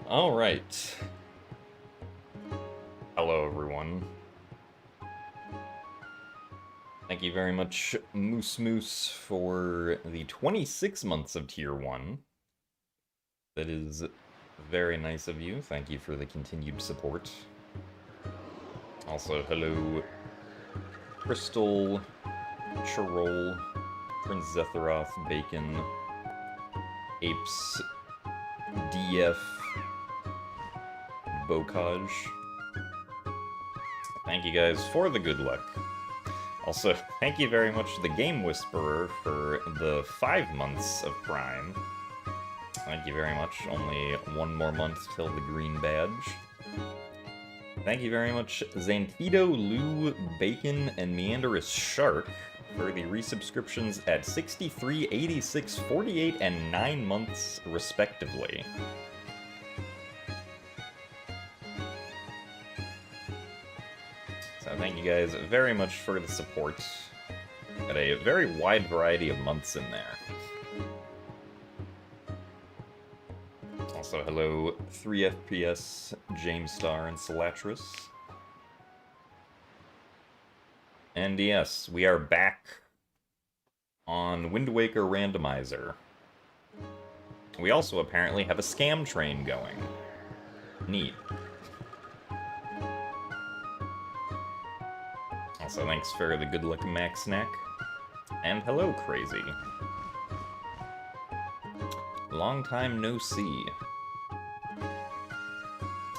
Alright. Hello, everyone. Thank you very much, Moose Moose, for the 26 months of Tier 1. That is very nice of you. Thank you for the continued support. Also, hello, Crystal, Chirol, Prince Zetharoth, Bacon, Apes, DF, Bocage. Thank you guys for the good luck. Also, thank you very much to the Game Whisperer for the 5 months of Prime. Thank you very much. Only one more month till the green badge. Thank you very much, Xantido, Lou, Bacon, and Meanderous Shark for the resubscriptions at 63, 86, 48, and 9 months, respectively. So thank you guys very much for the support. Got a very wide variety of months in there. Also, hello, 3FPS, Jamestar, and Salatris. And yes, we are back on Wind Waker Randomizer. We also apparently have a scam train going. Neat. Also, thanks for the good luck, Max Snack. And hello, Crazy. Long time no see.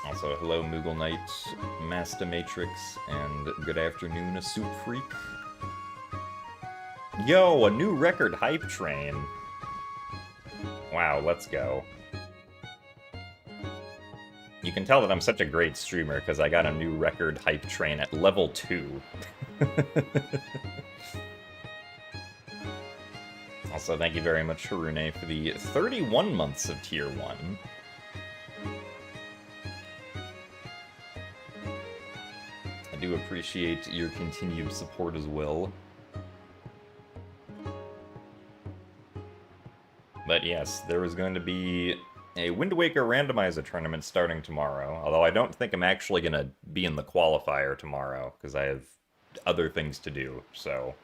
Also, hello, Moogle Knight, Master Matrix, and good afternoon, a Soup Freak. Yo, a new record hype train. Wow, let's go. You can tell that I'm such a great streamer because I got a new record hype train at level 2. Also, thank you very much, Harune, for the 31 months of Tier 1. I do appreciate your continued support as well. But yes, there is going to be a Wind Waker Randomizer tournament starting tomorrow, although I don't think I'm actually going to be in the qualifier tomorrow, because I have other things to do, so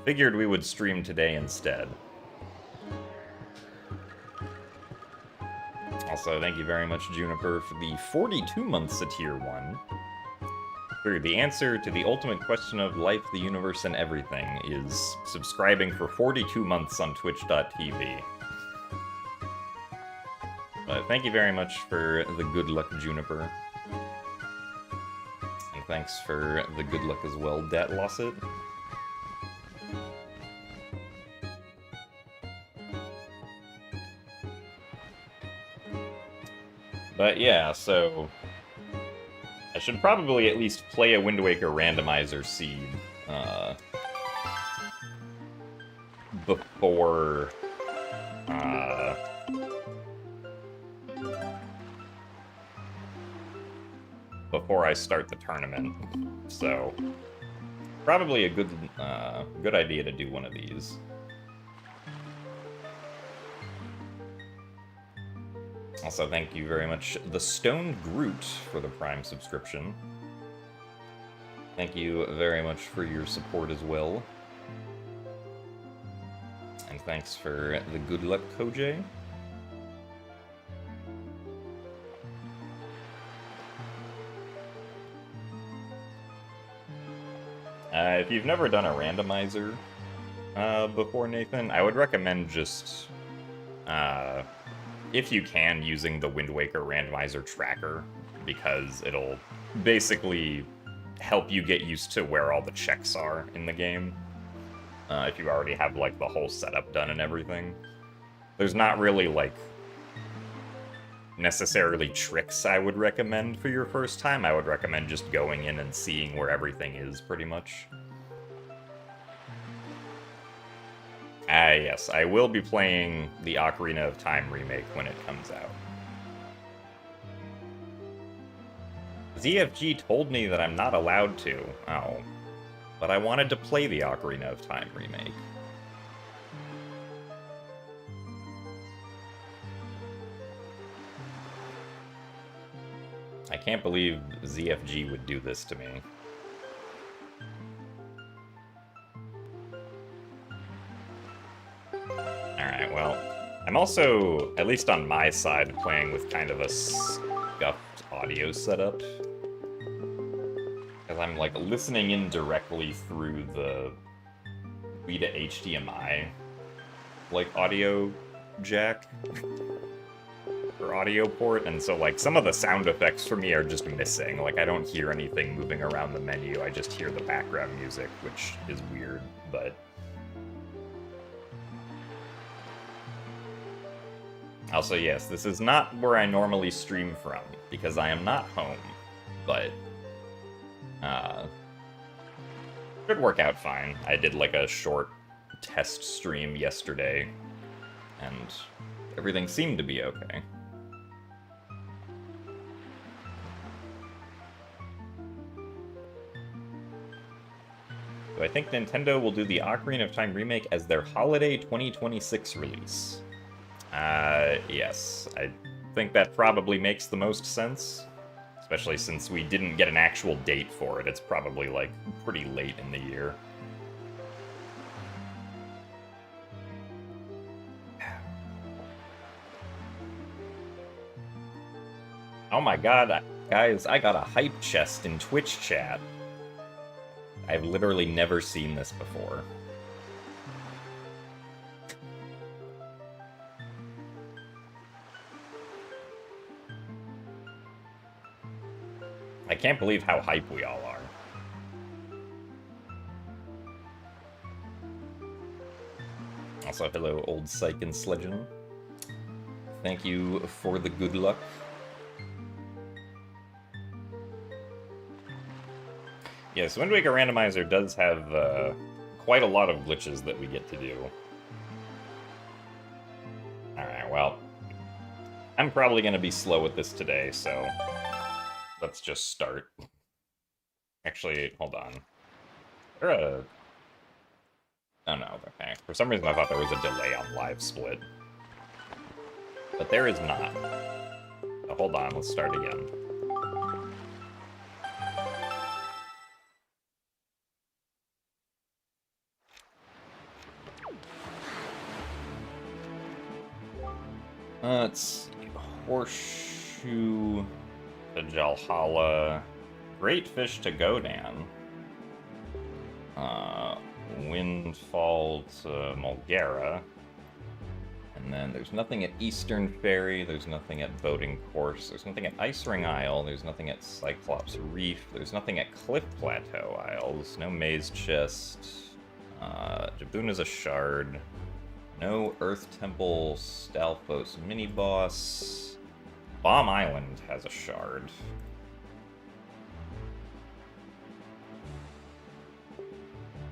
figured we would stream today instead. Also, thank you very much, Juniper, for the 42 months of Tier 1. For the answer to the ultimate question of life, the universe, and everything is subscribing for 42 months on Twitch.tv. But thank you very much for the good luck, Juniper. And thanks for the good luck as well, Dat Losset. But yeah, so I should probably at least play a Wind Waker Randomizer seed before before I start the tournament. So probably a good idea to do one of these. Also, thank you very much, The Stoned Groot, for the Prime subscription. Thank you very much for your support as well. And thanks for the good luck, Koj. If you've never done a randomizer before, Nathan, I would recommend just, if you can, using the Wind Waker Randomizer tracker, because it'll basically help you get used to where all the checks are in the game. If you already have, like, the whole setup done and everything. There's not really, like, necessarily tricks I would recommend for your first time. I would recommend just going in and seeing where everything is, pretty much. Yes, I will be playing the Ocarina of Time remake when it comes out. ZFG told me that I'm not allowed to. Oh. But I wanted to play the Ocarina of Time remake. I can't believe ZFG would do this to me. Alright, well, I'm also, at least on my side, playing with kind of a scuffed audio setup. Because I'm, like, listening in directly through the Vita HDMI, like, audio jack. Or audio port, and so, like, some of the sound effects for me are just missing. Like, I don't hear anything moving around the menu, I just hear the background music, which is weird, but... Also, yes, this is not where I normally stream from, because I am not home, but... should work out fine. I did, like, a short test stream yesterday, and everything seemed to be okay. So I think Nintendo will do the Ocarina of Time remake as their holiday 2026 release. Yes. I think that probably makes the most sense. Especially since we didn't get an actual date for it. It's probably, like, pretty late in the year. Oh my god, guys, I got a hype chest in Twitch chat. I've literally never seen this before. I can't believe how hype we all are. Also, hello, old Psych and Sledgen. Thank you for the good luck. Yes, Wind Waker Randomizer does have quite a lot of glitches that we get to do. Alright, well, I'm probably going to be slow with this today, so let's just start. Actually, hold on. Is there a... Oh no, okay. For some reason I thought there was a delay on live split. But there is not. So hold on, let's start again. Let's see. Horseshoe to Jalhala. Great Fish to Godan. Windfall to Mulgara. And then there's nothing at Eastern Ferry, there's nothing at Boating Course, there's nothing at Ice Ring Isle, there's nothing at Cyclops Reef, there's nothing at Cliff Plateau Isles, no Maze Chest, Jabuna's a Shard, no Earth Temple Stalfos Mini-Boss, Bomb Island has a Shard.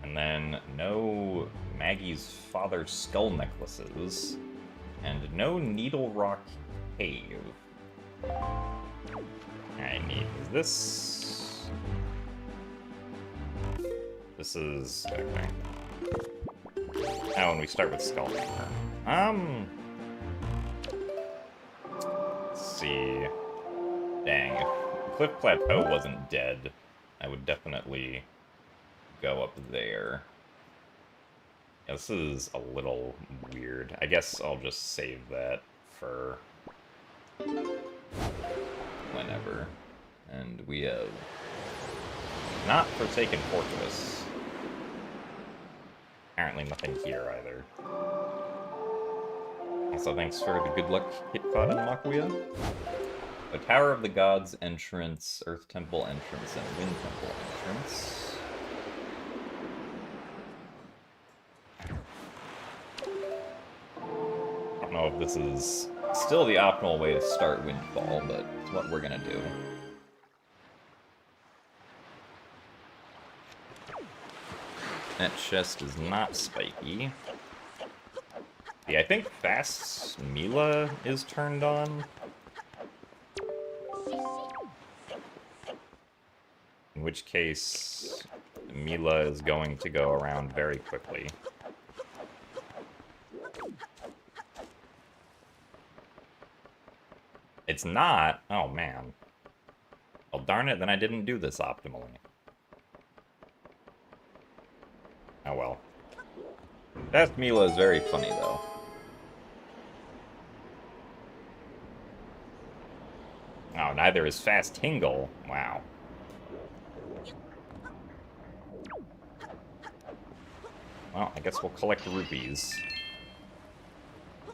And then no Maggie's Father's Skull Necklaces, and no Needle Rock Cave. I need this. This is okay. Oh, and we start with Skullhammer. Let's see. Dang. Cliff Plateau wasn't dead. I would definitely go up there. Yeah, this is a little weird. I guess I'll just save that for whenever. And we have not Forsaken Fortress. Apparently nothing here either. Also, thanks for the good luck, Hitcod and Makuya. The Tower of the Gods entrance, Earth Temple entrance, and Wind Temple entrance. I don't know if this is still the optimal way to start Windfall, but it's what we're gonna do. That chest is not spiky. Yeah, I think Fast Mila is turned on. In which case, Mila is going to go around very quickly. It's not? Oh, man. darn it, then I didn't do this optimally. Oh well. Fast Mila is very funny, though. Oh, neither is Fast Tingle. Wow. Well, I guess we'll collect rupees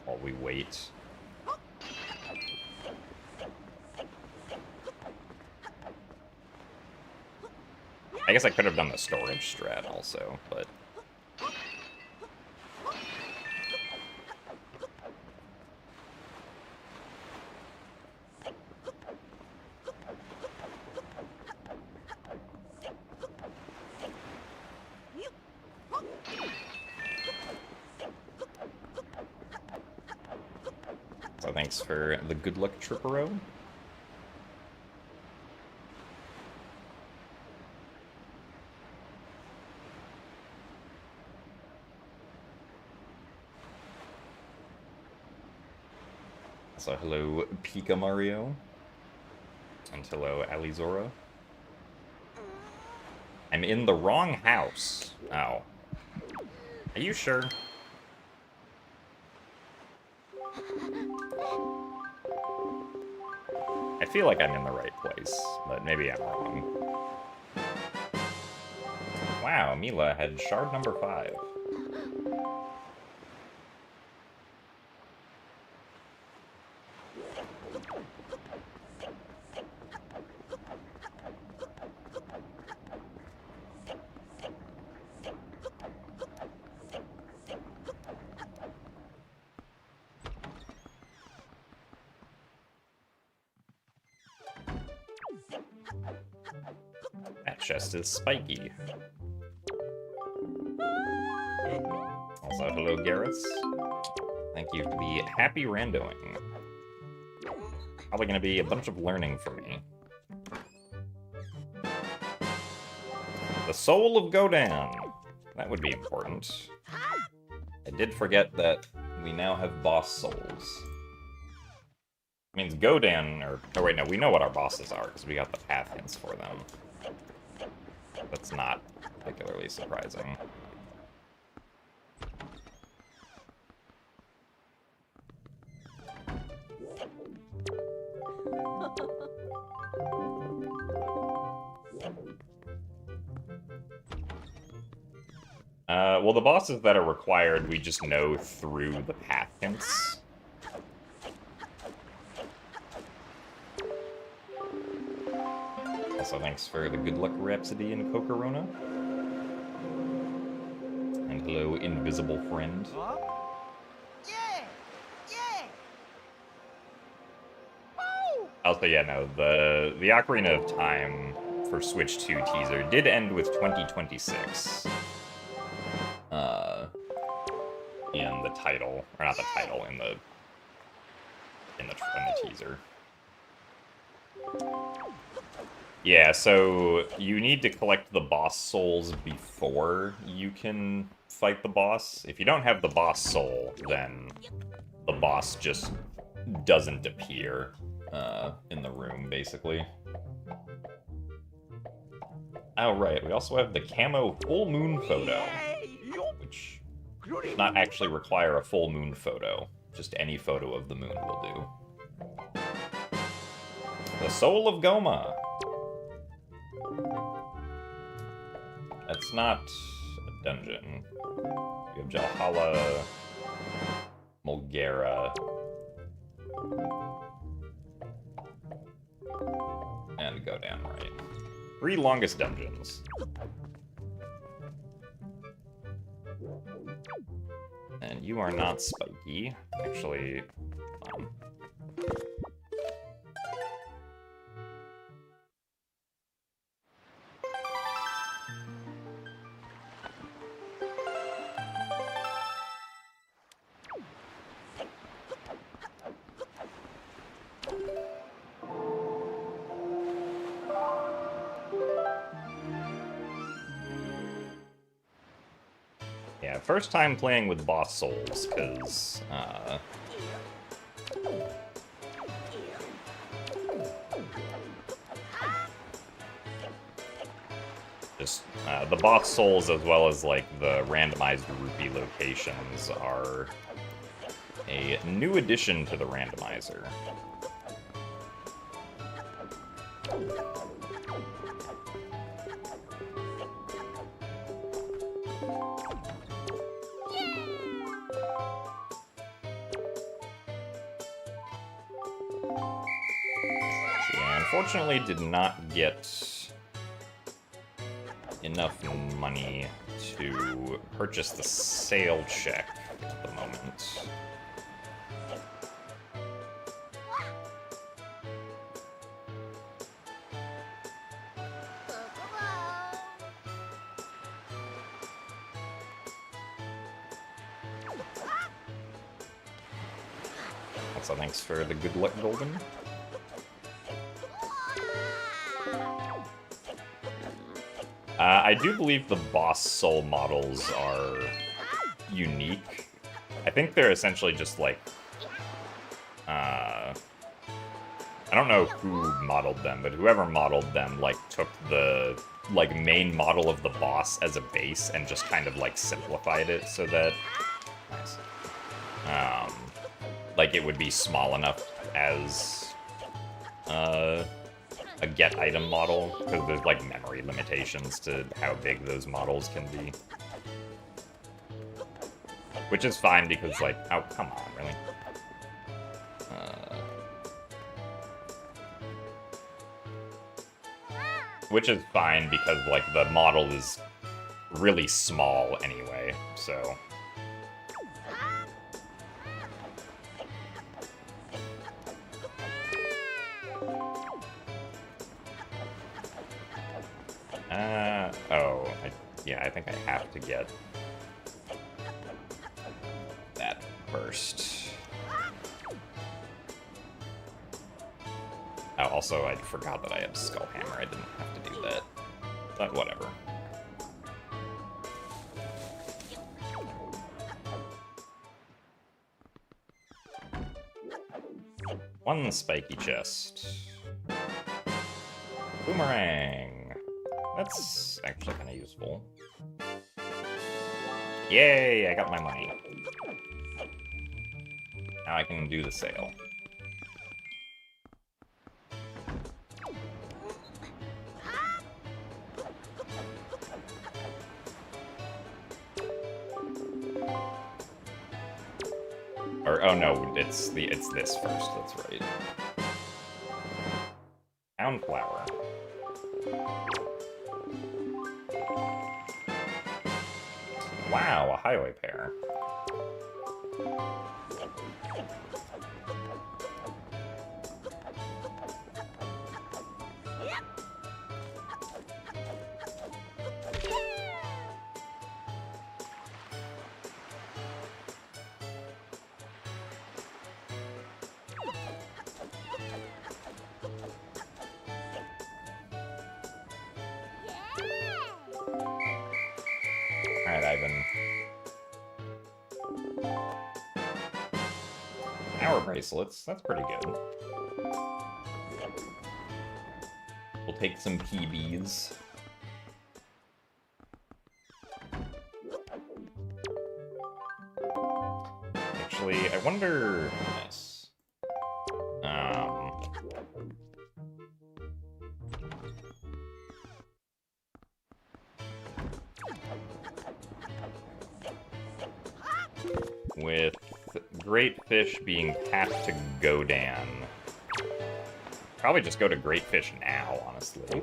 while we wait. I guess I could have done the storage strat also, but... So thanks for the good luck, Trippero. So hello, Pika Mario. And hello, Alizora. I'm in the wrong house. Oh. Are you sure? I feel like I'm in the right place, but maybe I'm wrong. Wow, Mila had shard number 5. That chest is spiky. Also, hello, Garrus. Thank you for the happy randoing. Probably gonna be a bunch of learning for me. The Soul of Godan. That would be important. I did forget that we now have boss souls. Means Godan, or... Oh wait, no, we know what our bosses are, because we got the path hints for them. That's not particularly surprising. Well, the bosses that are required, we just know through the path hints. Also, thanks for the good luck Rhapsody and Kokorona. And hello, invisible friend. Yeah! Yeah! Also, yeah, no, the Ocarina of Time for Switch 2 teaser did end with 2026. In the title, or not the title, in the teaser. Yeah, so you need to collect the boss souls before you can fight the boss. If you don't have the boss soul, then the boss just doesn't appear in the room, basically. Oh, right, we also have the camo full moon photo, which does not actually require a full moon photo. Just any photo of the moon will do. The Soul of Goma. That's not a dungeon. You have Jalhala, Mulgara, and go down right. 3 longest dungeons. And you are not spiky. Actually, yeah, first time playing with boss souls, because, Just the boss souls as well as like the randomized rupee locations are a new addition to the randomizer. Unfortunately, did not get enough money to purchase the sale check at the moment. Also, thanks for the good luck, Golden. I do believe the boss soul models are unique. I think they're essentially just like... I don't know who modeled them, but whoever modeled them, like, took the, like, main model of the boss as a base and just kind of, like, simplified it so that... Nice. Like, it would be small enough as... a get item model, because there's like memory limitations to how big those models can be. Which is fine because like, oh, come on, really? Which is fine because like the model is really small anyway, so... Yeah, I think I have to get that first. Oh, also, I forgot that I had Skull Hammer. I didn't have to do that. But whatever. One spiky chest. Boomerang. That's actually kind of useful. Yay, I got my money. Now I can do the sale. Or, oh no, it's this first, that's right. Town flower. Wow, a highway pair. Alright, Ivan. Hour bracelets, that's pretty good. We'll take some PBs. Actually, I wonder... Nice. With Great Fish being tapped to Godan. Probably just go to Great Fish now, honestly.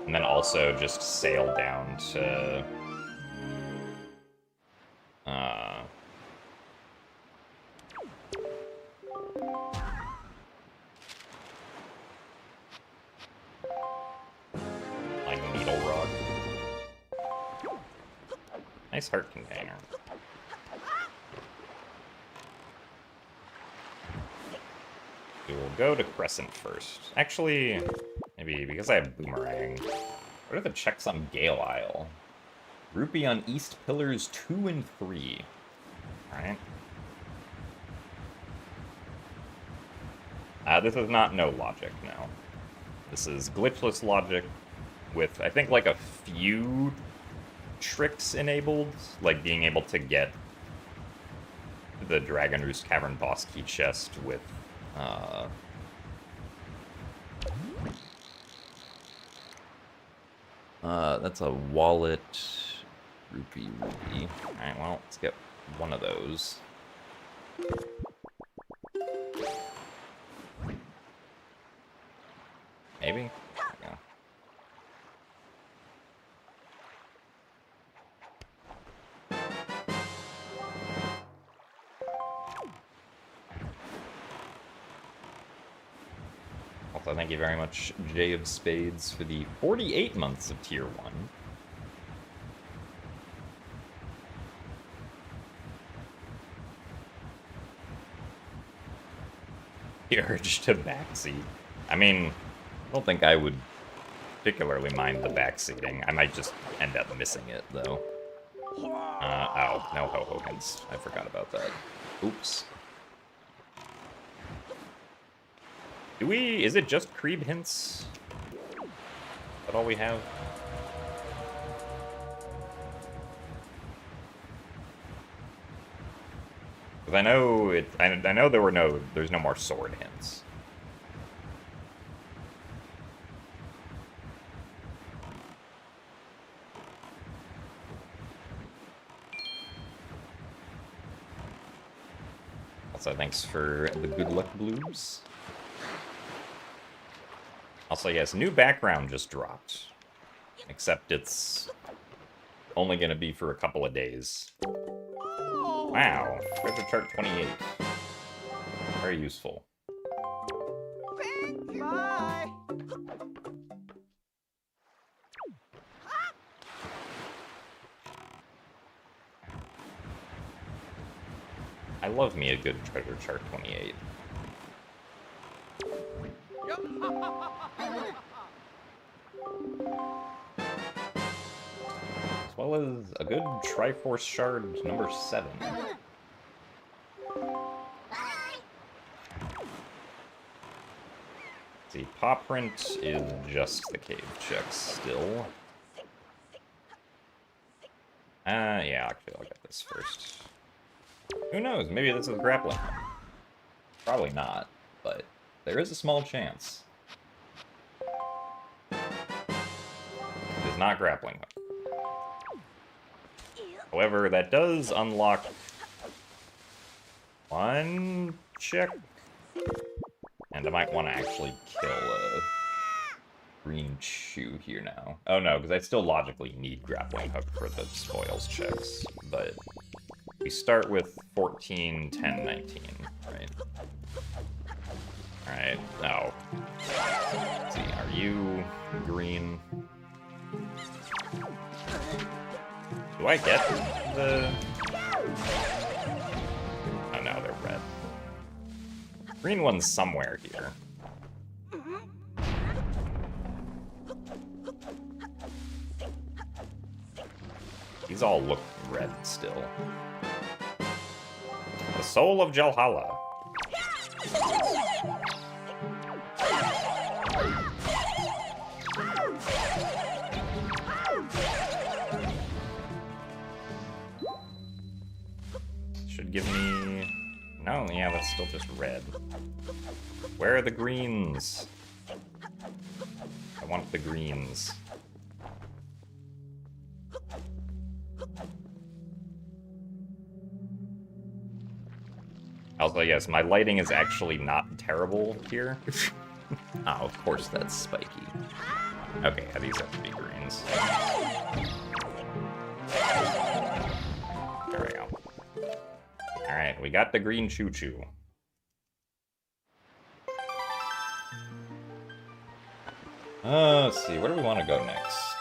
And then also just sail down to... like Needle Rock. Nice heart container. We will go to Crescent first. Actually, maybe because I have Boomerang. What are the checks on Gale Isle? Rupee on East Pillars 2 and 3. Alright. This is not no logic, no. This is glitchless logic with, I think, like a few tricks enabled, like being able to get the Dragon Roost Cavern boss key chest with, that's a wallet, rupee. Alright, well, let's get one of those. Maybe? Yeah. Also, thank you very much, Jay of Spades, for the 48 months of Tier 1. The urge to backseat. I mean, I don't think I would particularly mind the backseating. I might just end up missing it, though. Oh, no ho-ho hints. I forgot about that. Oops. Is it just Creeb hints? Is that all we have? Because I know I know there's no more sword hints. Also, thanks for the good luck blues. Also, yes, new background just dropped. Except it's only going to be for a couple of days. Wow, treasure chart 28. Very useful. Bye. I love me a good treasure chart 28. As well as a good Triforce Shard number 7. See, paw print is just the cave checks still. Yeah, actually, I'll get this first. Who knows? Maybe this is grappling hook. Probably not, but there is a small chance. It is not grappling hook. However, that does unlock one chick. And I might want to actually kill a green shoe here now. Oh no, because I still logically need grappling hook for the spoils checks. But we start with 14, 10, 19, right? Alright, now. Let's see, are you green? Do I get the... Oh no, they're red. Green one's somewhere here. These all look red still. The Soul of Jalhalla. Should give me... No, yeah, that's still just red. Where are the greens? I want the greens. Also, yes, my lighting is actually not terrible here. Oh, of course that's spiky. Okay, yeah, these have to be greens. There we go. Alright, we got the green choo-choo. Let's see, where do we want to go next?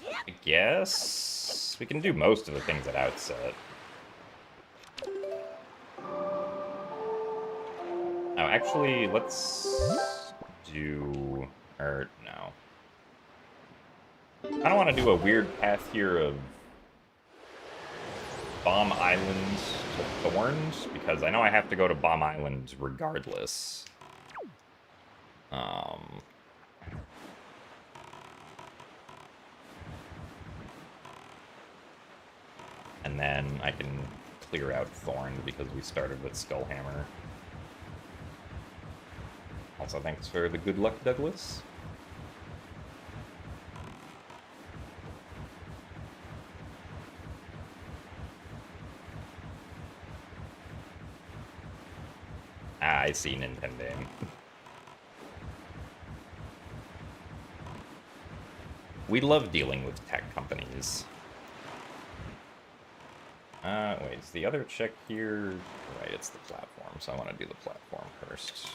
I guess we can do most of the things at outset. Oh, actually, let's do... Or, no. I don't want to do a weird path here of Bomb Island to Thorned, because I know I have to go to Bomb Island regardless. And then I can clear out Thorned because we started with Skullhammer. Also, thanks for the good luck, Douglas. Ah, I see Nintendo. We love dealing with tech companies. Wait, is the other check here? Right, it's the platform, so I want to do the platform first.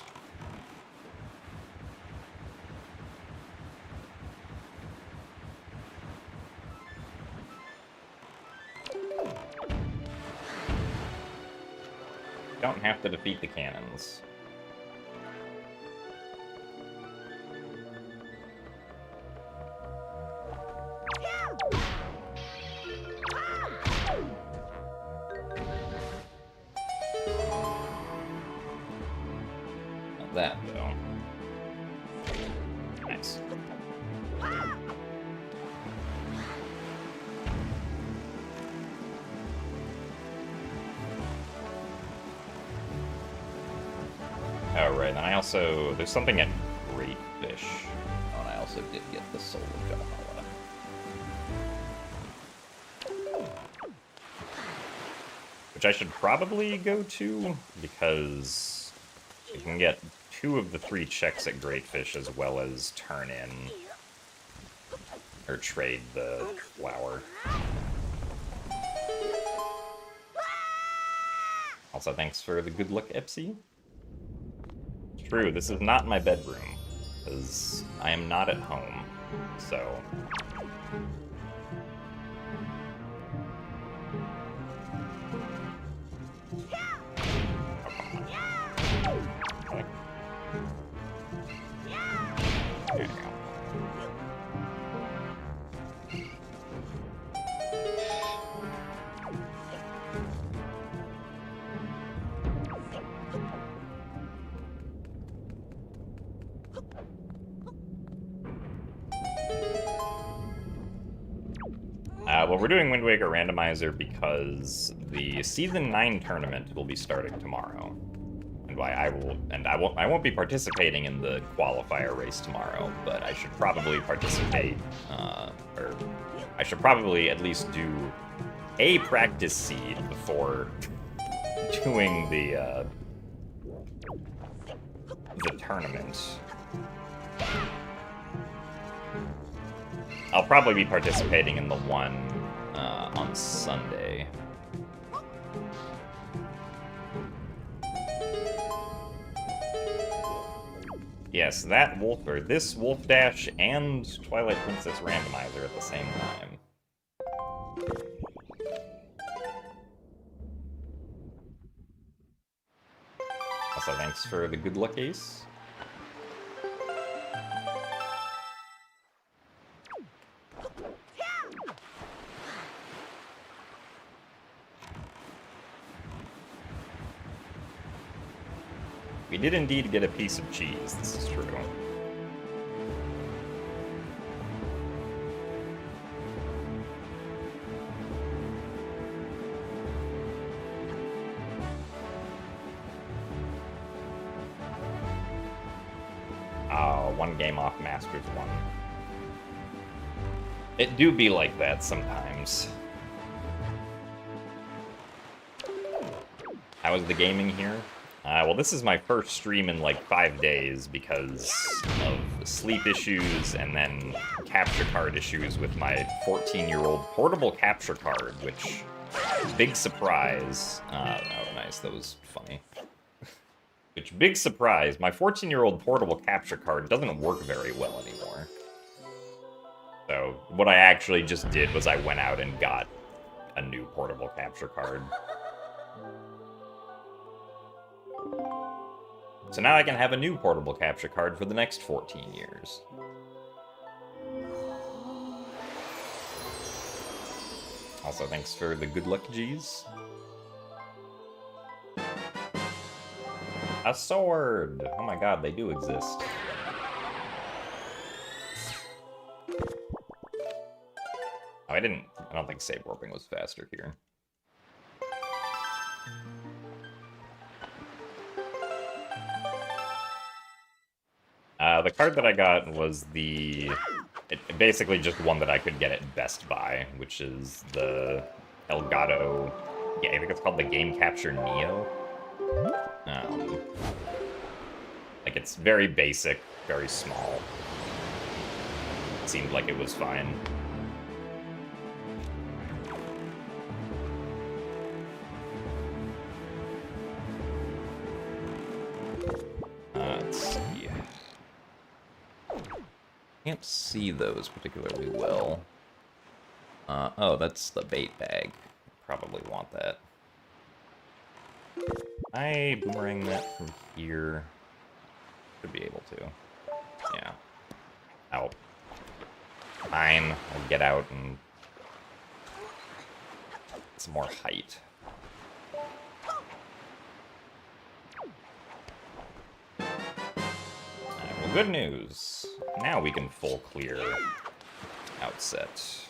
Don't have to defeat the cannons. Not that, though. Nice. Oh, right, and I also... There's something at Great Fish. Oh, and I also did get the Soul of Guatemala. Which I should probably go to, because you can get 2 of the 3 checks at Great Fish as well as turn in... or trade the flower. Also, thanks for the good luck, Epsy. True, this is not my bedroom, because I am not at home, so... Okay. There you go. Well, we're doing Wind Waker Randomizer because the Season 9 tournament will be starting tomorrow. And I won't be participating in the qualifier race tomorrow, but I should probably participate, or I should probably at least do a practice seed before doing the tournament. I'll probably be participating in the one on Sunday. Yes, that Wolf, or this Wolf Dash and Twilight Princess Randomizer at the same time. Also, thanks for the good luck, Ace. We did indeed get a piece of cheese, this is true. Oh, 1 game off Masters 1. It do be like that sometimes. How is the gaming here? Well, this is my first stream in like 5 days because of sleep issues and then capture card issues with my 14-year-old portable capture card, which, big surprise. Oh, nice, that was funny. Which, big surprise, my 14-year-old portable capture card doesn't work very well anymore. So, what I actually just did was I went out and got a new portable capture card. So now I can have a new portable capture card for the next 14 years. Also, thanks for the good luck G's. A sword! Oh my god, they do exist. Oh, I don't think save warping was faster here. The card that I got was basically just one that I could get at Best Buy, which is the Elgato, yeah, I think it's called the Game Capture Neo. Like, it's very basic, very small. It seemed like it was fine. Let's see. Can't see those particularly well. Oh, that's the bait bag. Probably want that. I boomerang that from here. Should be able to. Yeah. Out. Fine. I'll get out and some more height. Alright, well, good news. Now we can full clear outset.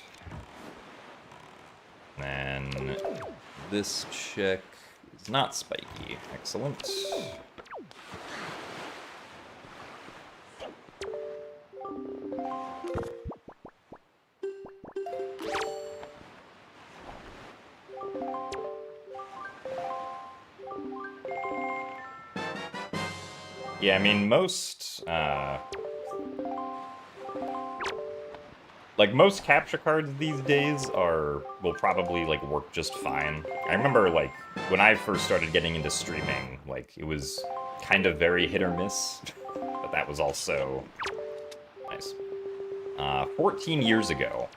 Then this check is not spiky. Excellent. Yeah, I mean, most capture cards these days will probably, like, work just fine. I remember, like, when I first started getting into streaming, like, it was kind of very hit or miss, but that was also nice. 14 years ago.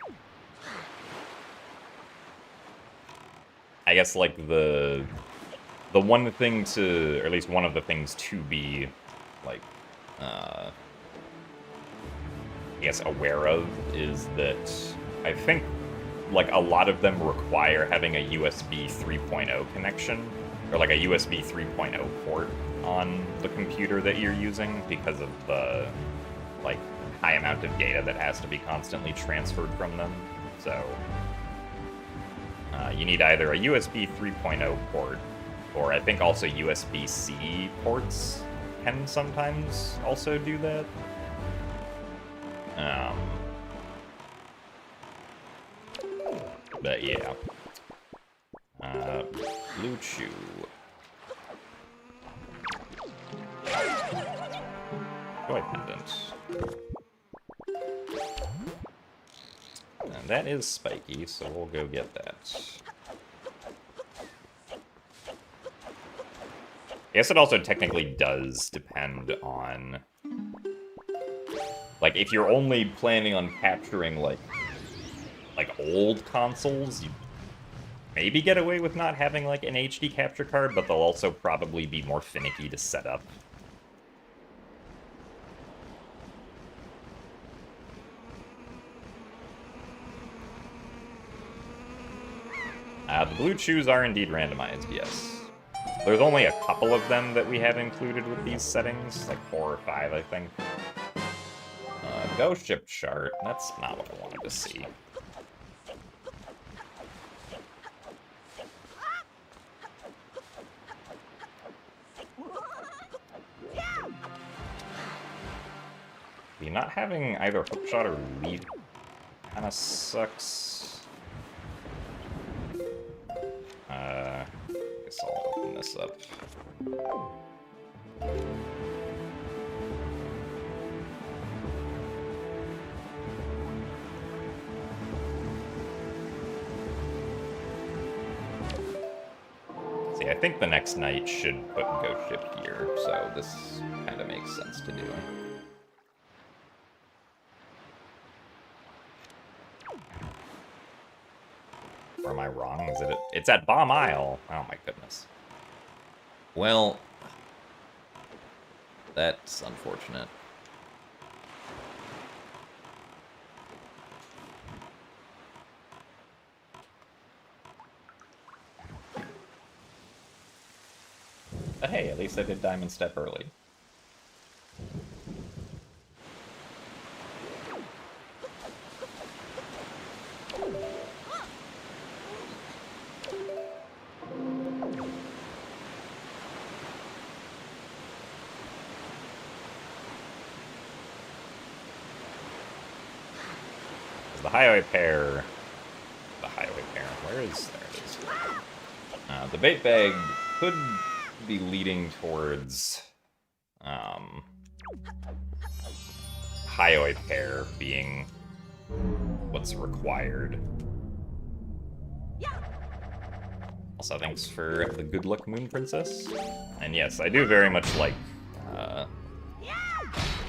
I guess, like, the one thing or at least one of the things to be, like, I guess aware of is that I think, like, a lot of them require having a USB 3.0 connection, or like a USB 3.0 port on the computer that you're using because of the, like, high amount of data that has to be constantly transferred from them. So you need either a USB 3.0 port, or I think also USB-C ports can sometimes also do that. But yeah. Blue Chew. Joy Pendant. And that is spiky, so we'll go get that. I guess it also technically does depend on, like, if you're only planning on capturing, like old consoles, you maybe get away with not having, like, an HD capture card, but they'll also probably be more finicky to set up. The Blue Chews are indeed randomized, yes. There's only a couple of them that we have included with these settings, like 4 or 5, I think. Ghost Ship chart, that's not what I wanted to see. Not having either hookshot or lead kind of sucks. Guess I'll open this up. See, I think the next night should put Ghost Ship here, so this kind of makes sense to do. Or am I wrong? Is it? It's at Bomb Isle. Oh my goodness. Well, that's unfortunate. But hey, at least I did Diamond Step early. The highway pair... Where is... There it is. The bait bag could be leading towards... highway pair being what's required. Also, thanks for the good luck, Moon Princess. And yes, I do very much like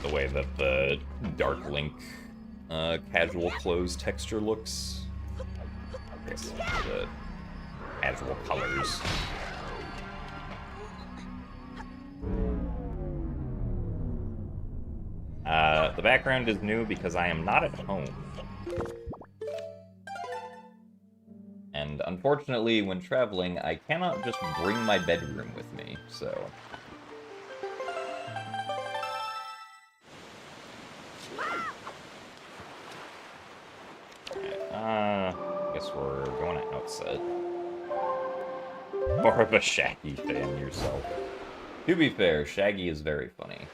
the way that the Dark Link casual clothes texture looks. I guess the casual colors. The background is new because I am not at home. And unfortunately, when traveling, I cannot just bring my bedroom with me, so... I guess we're going to outset. More of a Shaggy fan yourself. To be fair, Shaggy is very funny.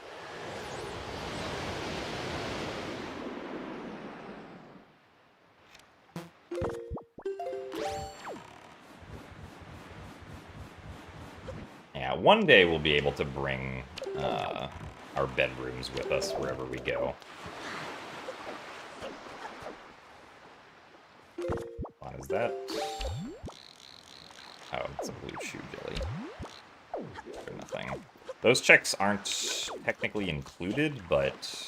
Yeah, one day we'll be able to bring our bedrooms with us wherever we go. What is that? Oh, it's a blue chew jelly. For nothing. Those checks aren't technically included, but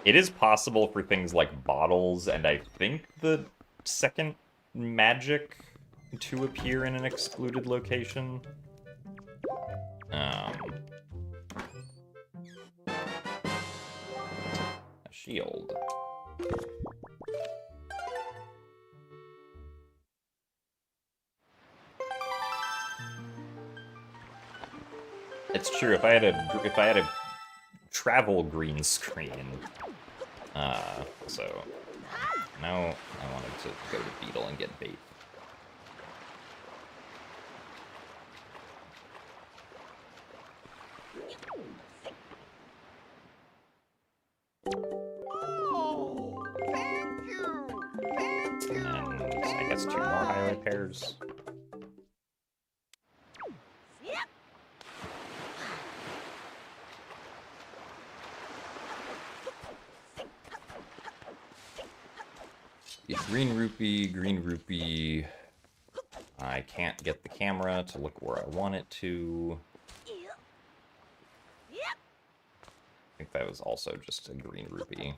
it is possible for things like bottles and I think the second magic to appear in an excluded location. A shield. It's true. If I had a travel green screen. So now I wanted to go to Beetle and get bait. Oh, thank you. Thank you. And I guess 2 more highway pairs. Green rupee. I can't get the camera to look where I want it to. I think that was also just a green rupee.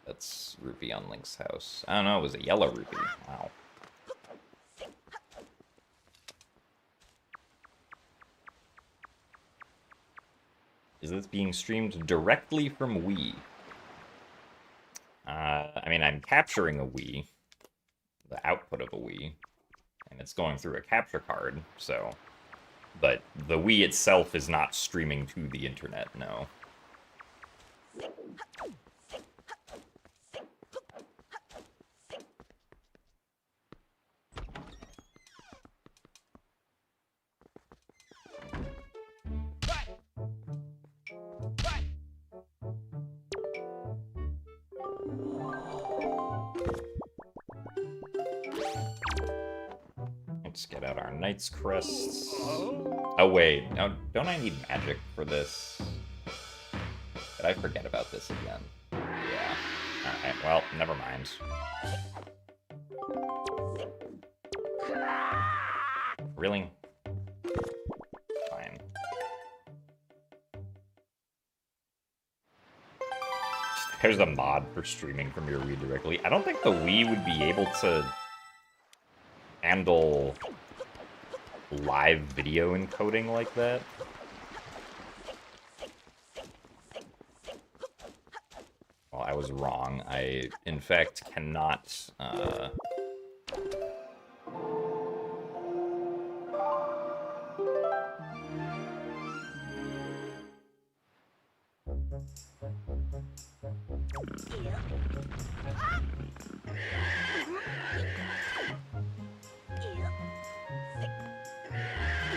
That's rupee on Link's house. I don't know, it was a yellow rupee. Wow. Is this being streamed directly from Wii? I mean, I'm capturing a Wii, the output of a Wii, and it's going through a capture card, so... But the Wii itself is not streaming to the internet, no. Let's get out our Knight's Crests. Oh wait, no, don't I need magic for this? Did I forget about this again? Yeah. Alright, well, never mind. Really? Fine. There's a mod for streaming from your Wii directly. I don't think the Wii would be able to handle live video encoding like that. Well, I was wrong. I, in fact, cannot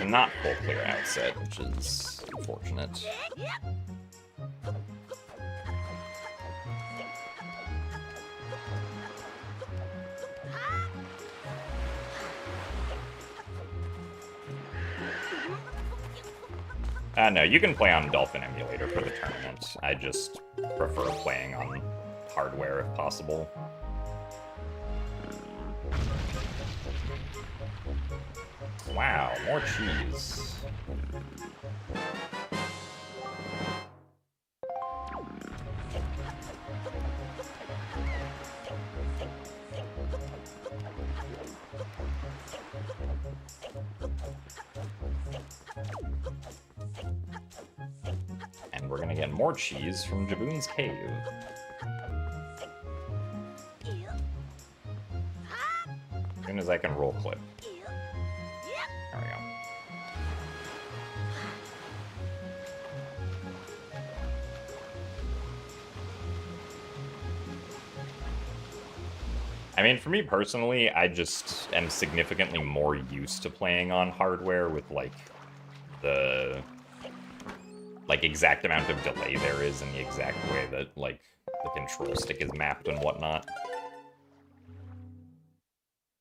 not full clear outset, which is unfortunate. No, you can play on Dolphin Emulator for the tournament. I just prefer playing on hardware if possible. Wow, more cheese. And we're gonna get more cheese from Jaboon's Cave. As soon as I can roll clip. There we go. I mean, for me personally, I just am significantly more used to playing on hardware with, like, the exact amount of delay there is in the exact way that, like, the control stick is mapped and whatnot.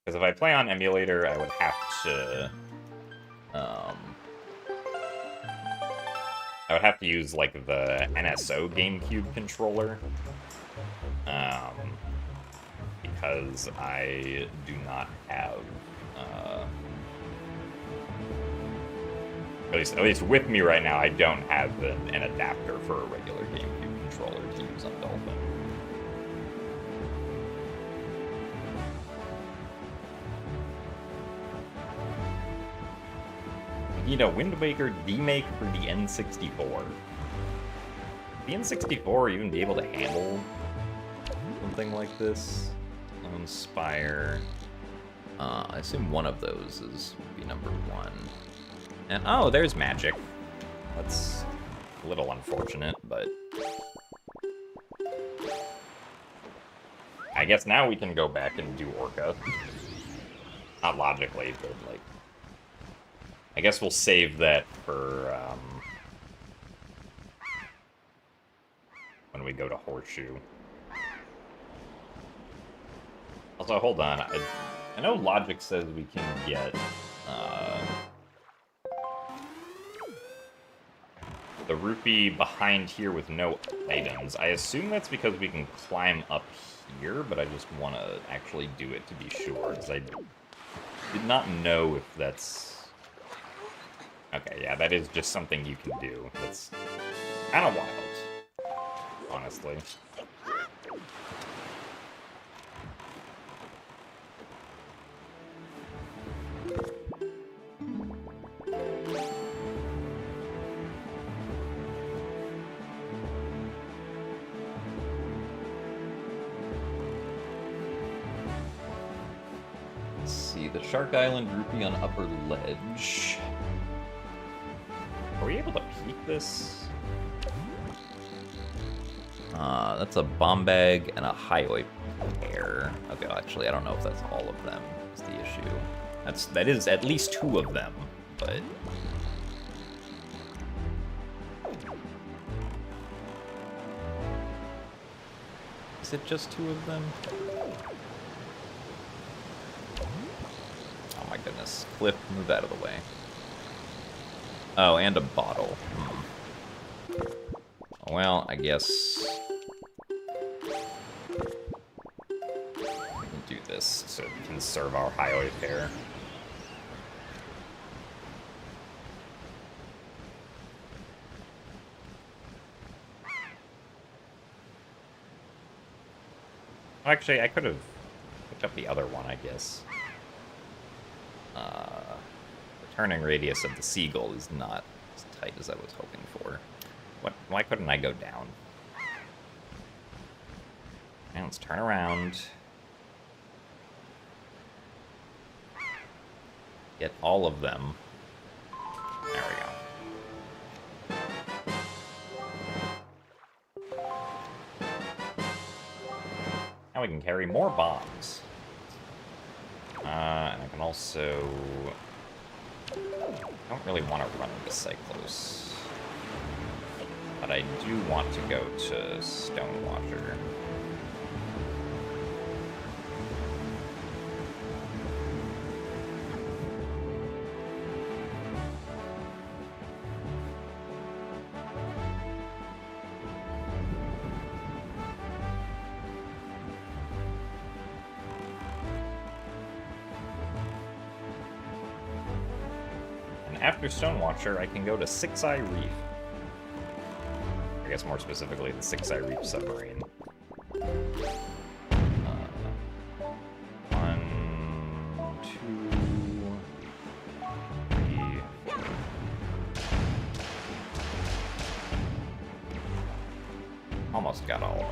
Because if I play on emulator, I would have to... I would have to use, like, the NSO GameCube controller. Because I do not have... At least with me right now, I don't have an adapter for a regular GameCube controller to use on Dolphin. You know, Wind Waker remake for the N64. The N64 even be able to handle something like this? Lone Spire. I assume one of those would be number 1. And oh, there's magic. That's a little unfortunate, but I guess now we can go back and do Orca. Not logically, but like, I guess we'll save that for when we go to Horseshoe. Also, hold on. I know logic says we can get the rupee behind here with no items. I assume that's because we can climb up here, but I just want to actually do it to be sure, because I did not know if that's... Okay, yeah, that is just something you can do. That's kind of wild, honestly. The Shark Island rupee on upper ledge. Are we able to peek this? That's a bomb bag and a highway pair. Okay, well, actually, I don't know if that's all of them. Is the issue. That is at least 2 of them, but is it just 2 of them? Goodness. Cliff, move out of the way. Oh, and a bottle. Well, I guess we can do this to conserve our highway pair. Actually, I could have picked up the other one, I guess. The turning radius of the seagull is not as tight as I was hoping for. Why couldn't I go down? And let's turn around. Get all of them. There we go. Now we can carry more bombs. And I can also I don't really want to run into Cyclos. But I do want to go to Stonewatcher. After Stonewatcher, I can go to Six Eye Reef. I guess more specifically, the Six Eye Reef submarine. 1, 2, 3, 4. Almost got all of them.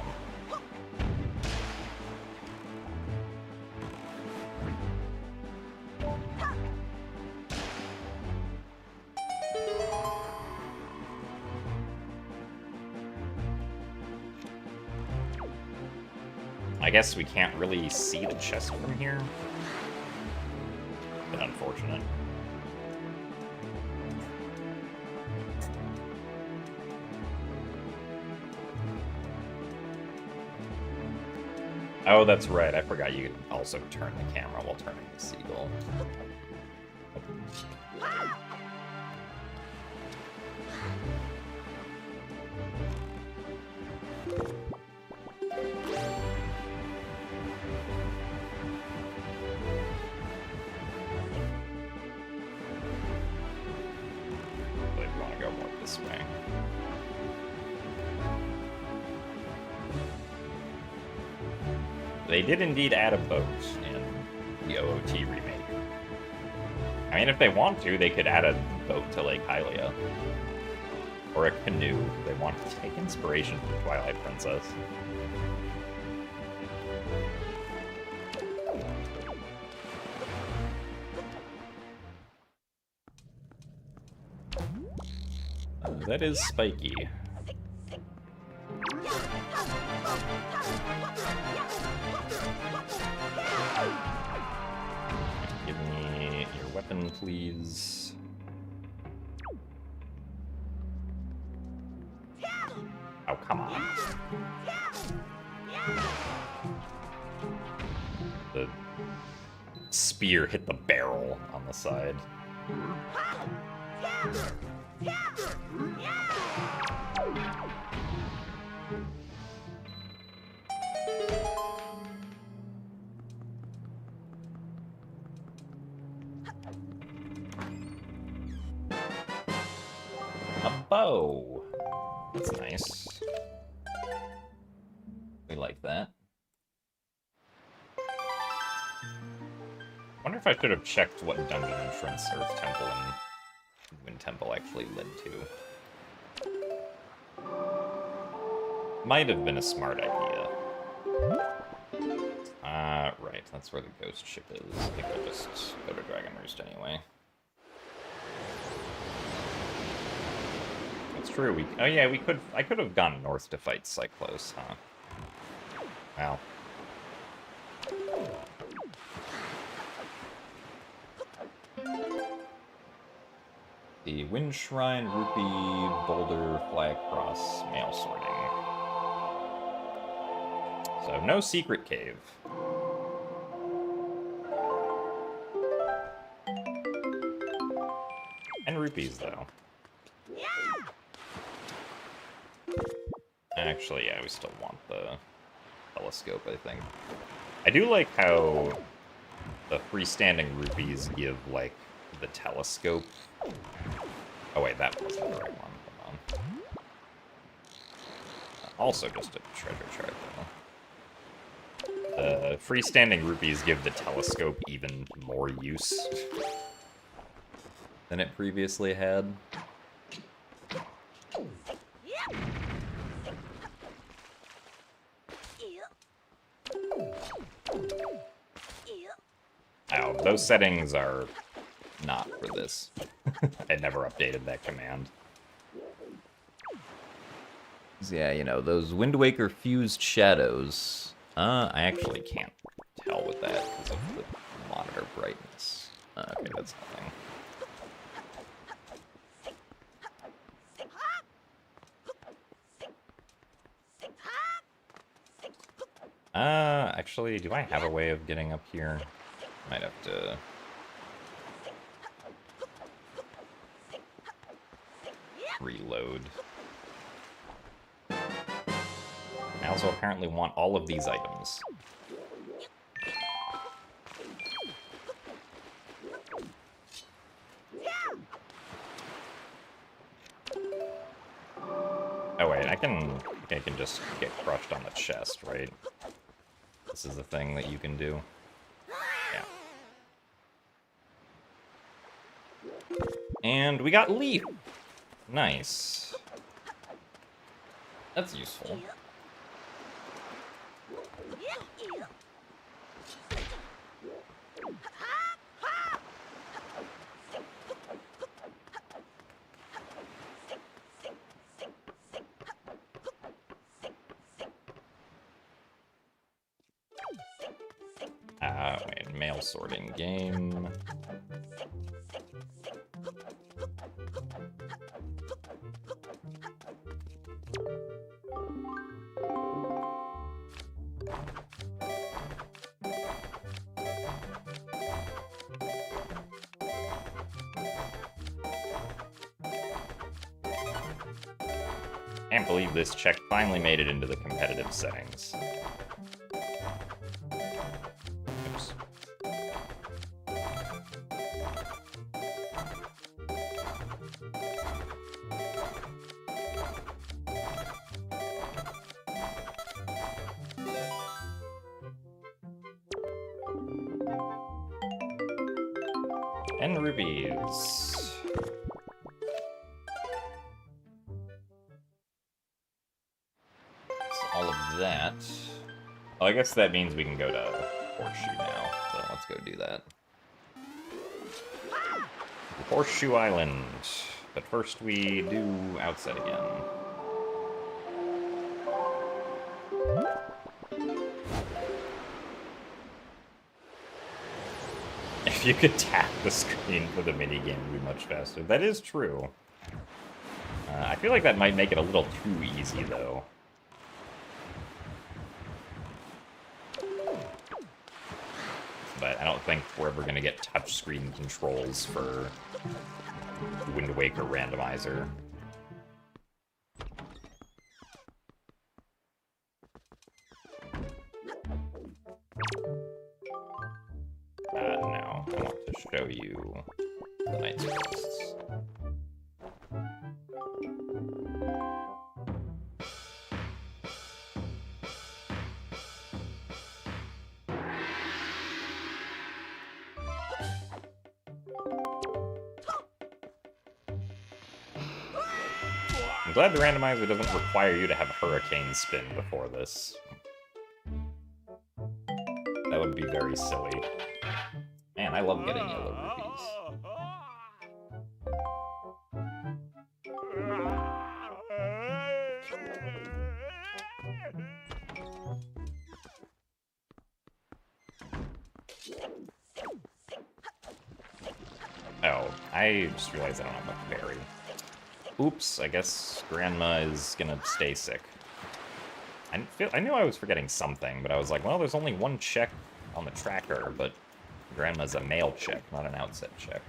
I guess we can't really see the chest from here. Bit unfortunate. Oh, that's right. I forgot you could also turn the camera while turning the seagull. They did indeed add a boat in the OOT remake. I mean, if they want to, they could add a boat to Lake Hylia. Or a canoe. They want to take inspiration from Twilight Princess. That is spiky. Give me your weapon, please. Oh, come on. The spear hit the barrel on the side. A bow. That's nice. We like that. Wonder if I should have checked what dungeon entrance Earth Temple and Wind Temple actually led to. Might have been a smart idea. Right, that's where the ghost ship is. I think I'll just go to Dragon Roost anyway. That's true, oh yeah, I could have gone north to fight Cyclos, huh? Wow. The Wind Shrine, Rupee, Boulder, Flag Cross, Mail Sorting. So, no secret cave. And rupees, though. Actually, yeah, we still want the telescope, I think. I do like how the freestanding rupees give, like, the telescope. Oh wait, that wasn't the right one. Hold on. Also just a treasure chart, though. The freestanding rupees give the telescope even more use than it previously had. Oh, those settings are not for this. I never updated that command. Yeah, you know, those Wind Waker fused shadows. I actually can't tell with that because of the monitor brightness. Okay, that's nothing. Actually, do I have a way of getting up here? Might have to... reload. I also apparently want all of these items. Oh wait, I can just get crushed on the chest, right? This is a thing that you can do. Yeah. And we got Leaf! Nice. That's useful. Wait, mail sorting game. Can't believe this check finally made it into the competitive settings. Oops. And rubies. All of that. Oh, I guess that means we can go to Horseshoe now, so let's go do that. Horseshoe Island. But first we do Outset again. If you could tap the screen for the minigame, it would be much faster. That is true. I feel like that might make it a little too easy, though. But I don't think we're ever going to get touchscreen controls for Wind Waker Randomizer. No, I want to show you the Knight's Ghosts. I'm glad the randomizer doesn't require you to have Hurricane spin before this. That would be very silly. Man, I love getting yellow rupees. Oh, I just realized I don't have a berry. Oops, I guess Grandma is gonna stay sick. I knew I was forgetting something, but I was like, well, there's only one check on the tracker, but Grandma's a mail check, not an outset check.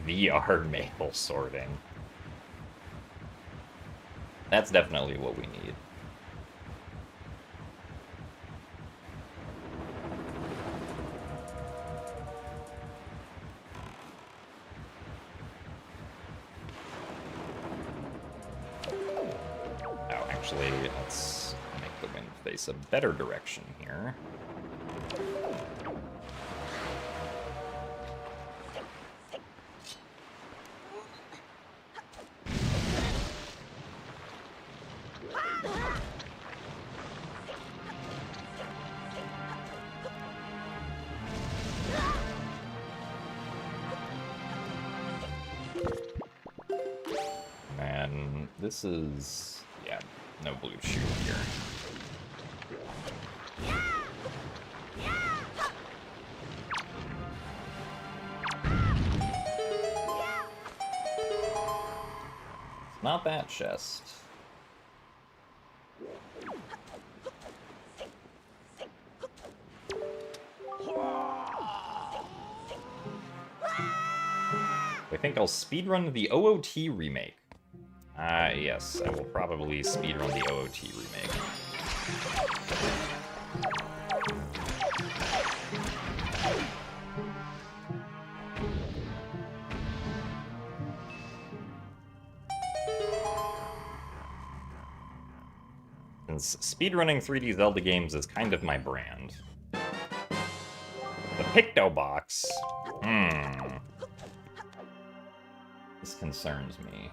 VR mail sorting. That's definitely what we need. Actually, let's make the wind face a better direction here. And this is... yeah, no blue shoe here. Not that chest. I think I'll speedrun the OOT remake. Yes, I will probably speedrun the OOT remake. Since speedrunning 3D Zelda games is kind of my brand. The Picto Box? This concerns me.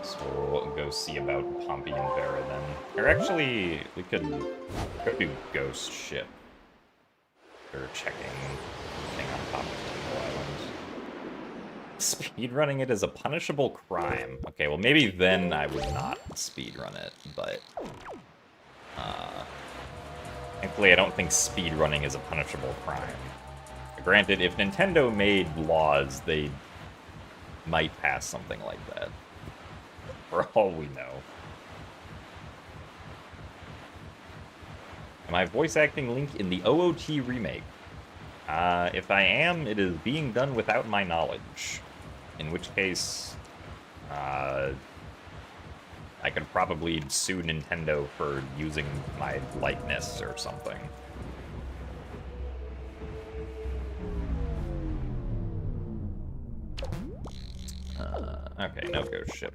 So we'll go see about Pompey and Vera then. Or actually, we could go do Ghost Ship. Or checking thing on top of the island. Speedrunning it is a punishable crime. Okay, well maybe then I would not speedrun it, but... thankfully I don't think speedrunning is a punishable crime. Granted, if Nintendo made laws, they might pass something like that. For all we know. Am I voice acting Link in the OOT remake? If I am, it is being done without my knowledge. In which case, I could probably sue Nintendo for using my likeness or something. Okay, no Ghost Ship.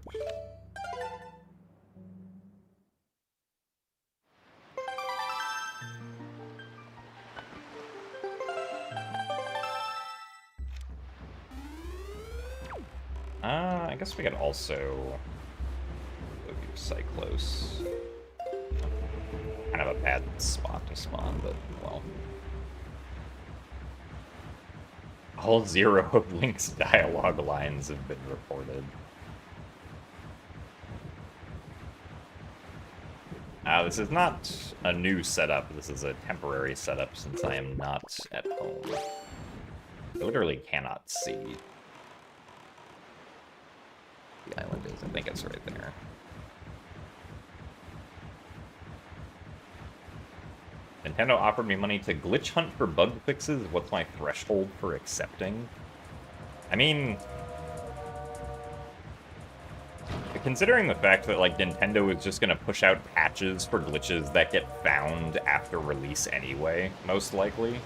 I guess we could also go do Cyclos. Kind of a bad spot to spawn, but well. All 0 of Link's dialogue lines have been reported. This is not a new setup. This is a temporary setup since I am not at home. I literally cannot see. The island is. I think it's right there. Nintendo offered me money to glitch hunt for bug fixes. What's my threshold for accepting? I mean, considering the fact that, like, Nintendo is just gonna push out patches for glitches that get found after release anyway, most likely.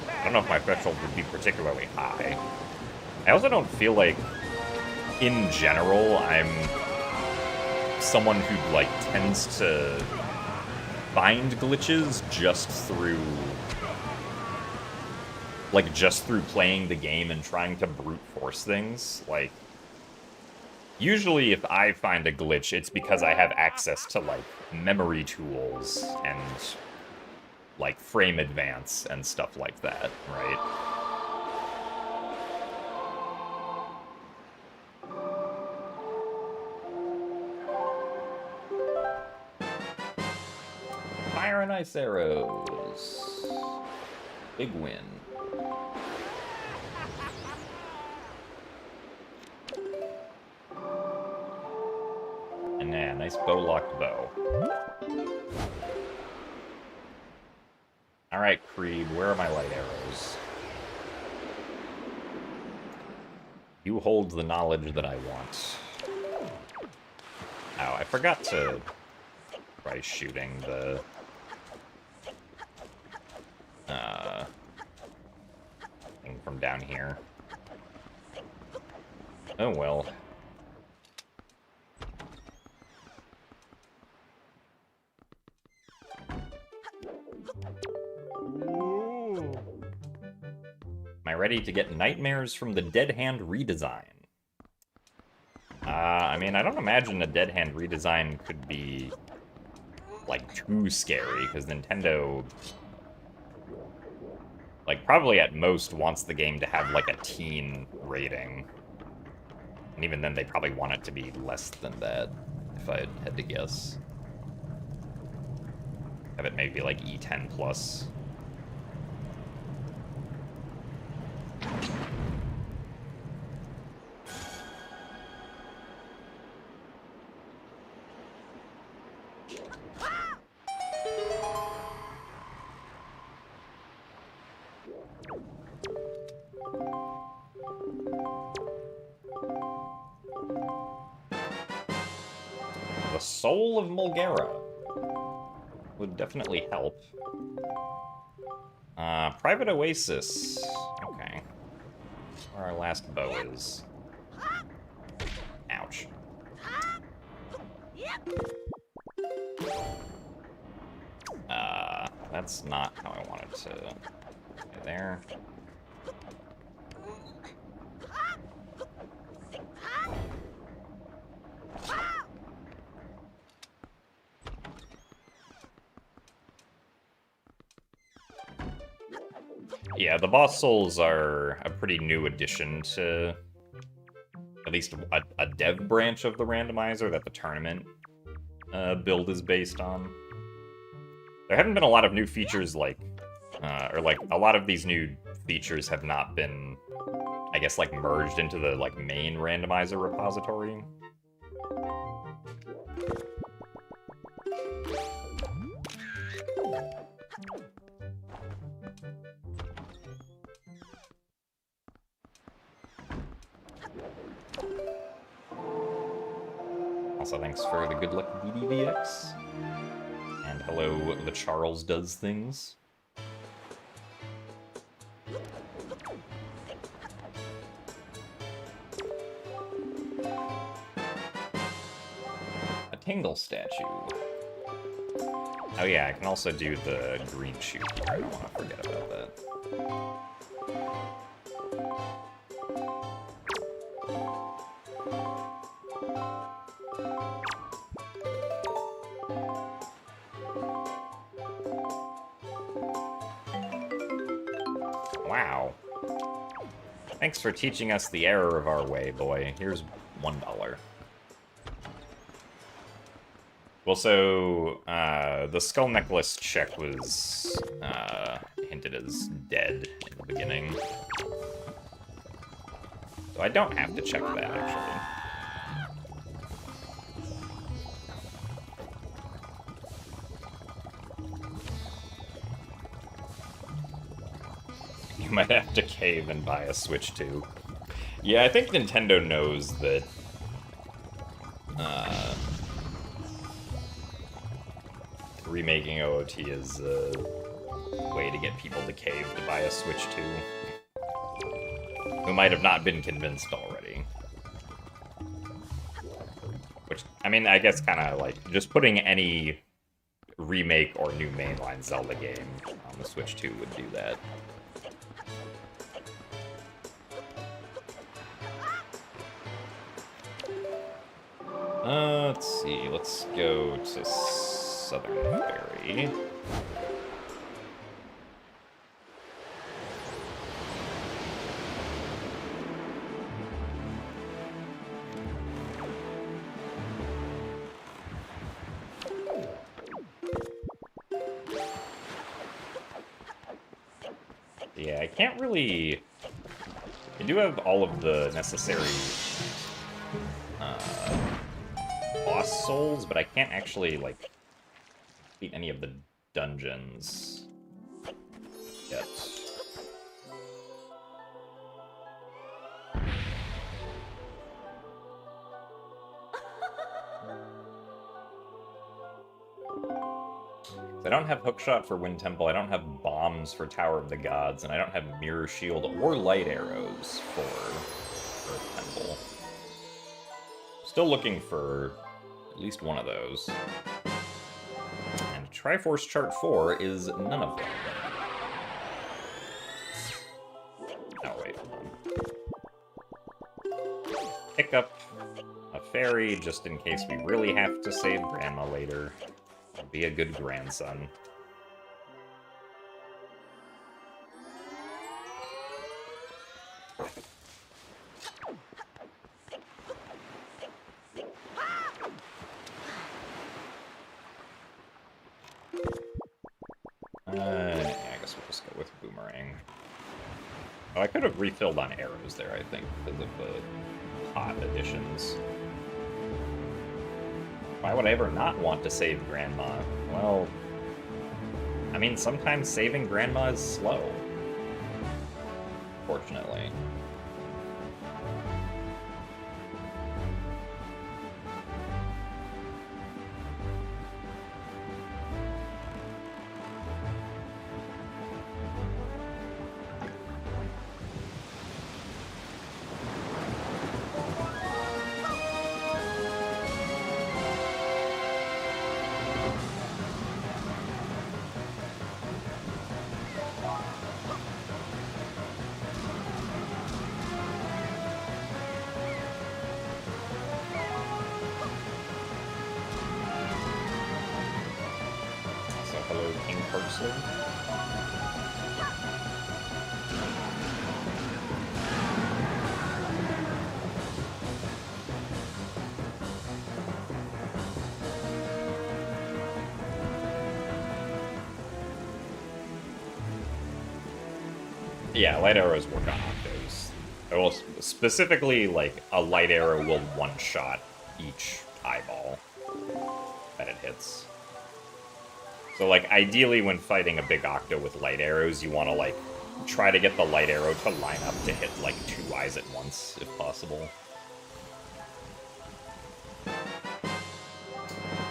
I don't know if my threshold would be particularly high. I also don't feel like, in general, I'm someone who, like, tends to find glitches just through playing the game and trying to brute force things. Like, usually if I find a glitch, it's because I have access to, like, memory tools and, like, frame advance and stuff like that, right? Fire and ice arrows. Big win. And yeah, nice bow-locked bow. Alright, Creed, where are my light arrows? You hold the knowledge that I want. Oh, I forgot to try shooting the... thing from down here. Oh well. Am I ready to get nightmares from the Dead Hand redesign? I mean, I don't imagine a Dead Hand redesign could be, like, too scary, because Nintendo, like, probably at most wants the game to have, like, a teen rating. And even then, they probably want it to be less than that, if I had to guess. Have it maybe like E10 plus. The Soul of Mulgara would definitely help. Private Oasis. Okay. Where our last bow is. Ouch. That's not how I wanted to go there. Yeah, the boss souls are a pretty new addition to at least a dev branch of the randomizer that the tournament build is based on. There haven't been a lot of new features like a lot of these new features have not been, I guess, like merged into the like main randomizer repository. Also, thanks for the good luck DDVX. And hello, the Charles Does Things. A Tingle statue. Oh yeah, I can also do the green shoot here. I don't want to forget about that. Wow. Thanks for teaching us the error of our way, boy. Here's $1. Well, so, the skull necklace check was, hinted as dead in the beginning. So I don't have to check that, actually. You might have to cave and buy a Switch 2. Yeah, I think Nintendo knows that, remaking OOT is a way to get people to cave to buy a Switch 2. Who might have not been convinced already. Which, I mean, I guess kind of like, just putting any remake or new mainline Zelda game on the Switch 2 would do that. Let's see, let's go to Southern Ferry. Yeah, I can't really... I do have all of the necessary boss souls, but I can't actually, like, beat any of the dungeons yet. I don't have Hookshot for Wind Temple, I don't have Bombs for Tower of the Gods, and I don't have Mirror Shield or Light Arrows for Earth Temple. Still looking for at least one of those. And Triforce Chart 4 is none of them. Oh, wait, hold on. Pick up a fairy just in case we really have to save Grandma later. I'll be a good grandson. Yeah, I guess we'll just go with boomerang. Oh, I could have refilled on arrows there, I think, because of the pot additions. Why would I ever not want to save Grandma? Well, I mean, sometimes saving Grandma is slow. Fortunately. Hello, King Parsley. Yeah, light arrows work on octos. Well, specifically, like, a light arrow will one-shot each eyeball that it hits. So, like, ideally when fighting a big octo with light arrows, you want to, like, try to get the light arrow to line up to hit, like, 2 eyes at once, if possible.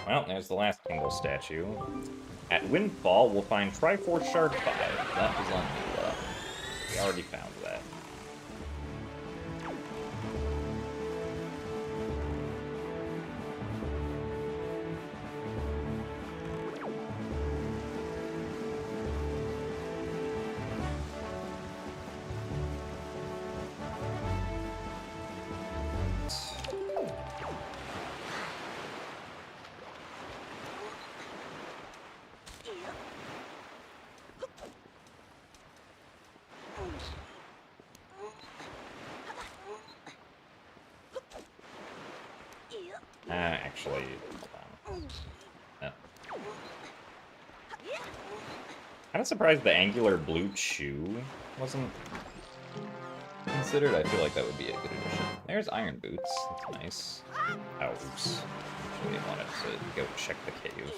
Well, there's the last Tingle statue. At Windfall, we'll find Triforce Shard 5. That was on the we already found that. Actually, hold on. No. Kind of surprised the angular blue chew wasn't considered. I feel like that would be a good addition. There's Iron Boots. That's nice. Oh, oops. Actually, I wanted to go check the cave.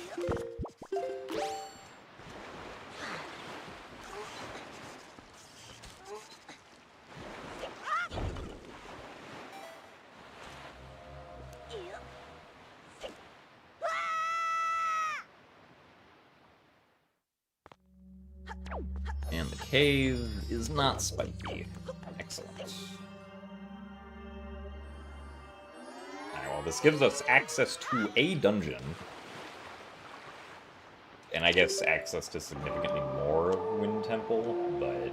And the cave is not spiky. Excellent. Alright, well, this gives us access to a dungeon. And I guess access to significantly more of Wind Temple, but...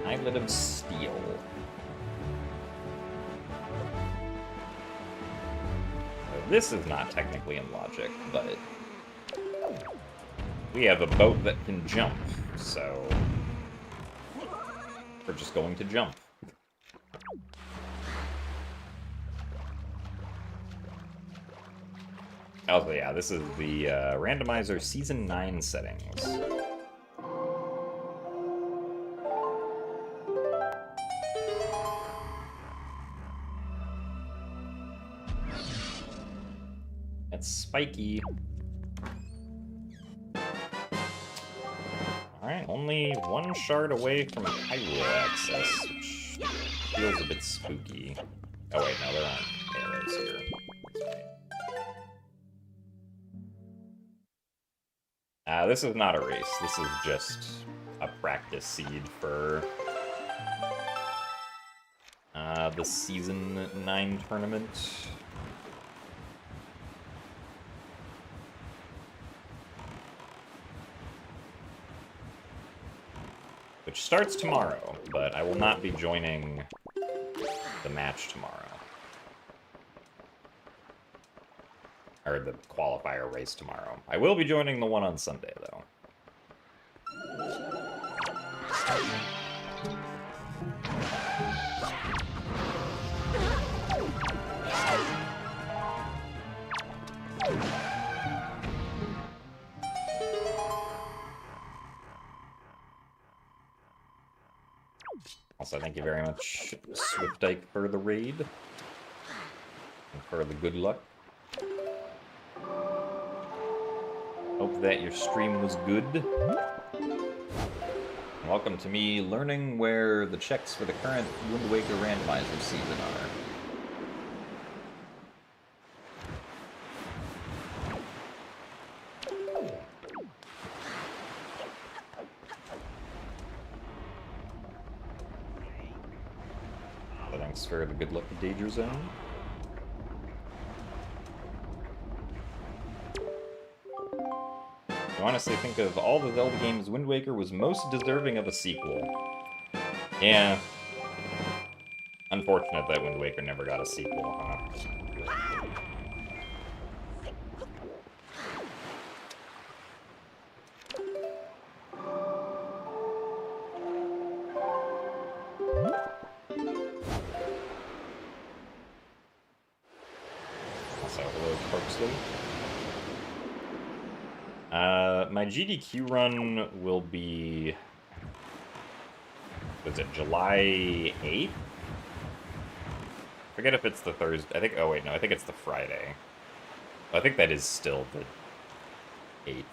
Islet of Steel. So this is not technically in logic, but we have a boat that can jump, so we're just going to jump. Oh, yeah, this is the Randomizer Season 9 settings. It's spiky. Alright, only one shard away from Hyrule access, which feels a bit spooky. Oh wait, no, there aren't arrows here. That's right. This is not a race. This is just a practice seed for the Season 9 tournament. Which starts tomorrow, but I will not be joining the match tomorrow. Or the qualifier race tomorrow. I will be joining the one on Sunday, though. Also, thank you very much, Swiftdyke, for the raid. And for the good luck. Hope that your stream was good. Welcome to me learning where the checks for the current Wind Waker Randomizer season are. So thanks for the good luck with Danger Zone. I honestly think of all the Zelda games, Wind Waker was most deserving of a sequel. Yeah. Unfortunate that Wind Waker never got a sequel, huh? Also, hello, Corpsley. My GDQ run will be... Was it July 8th? Forget if it's the Thursday. I think... Oh, wait, no. I think it's the Friday. I think that is still the 8th.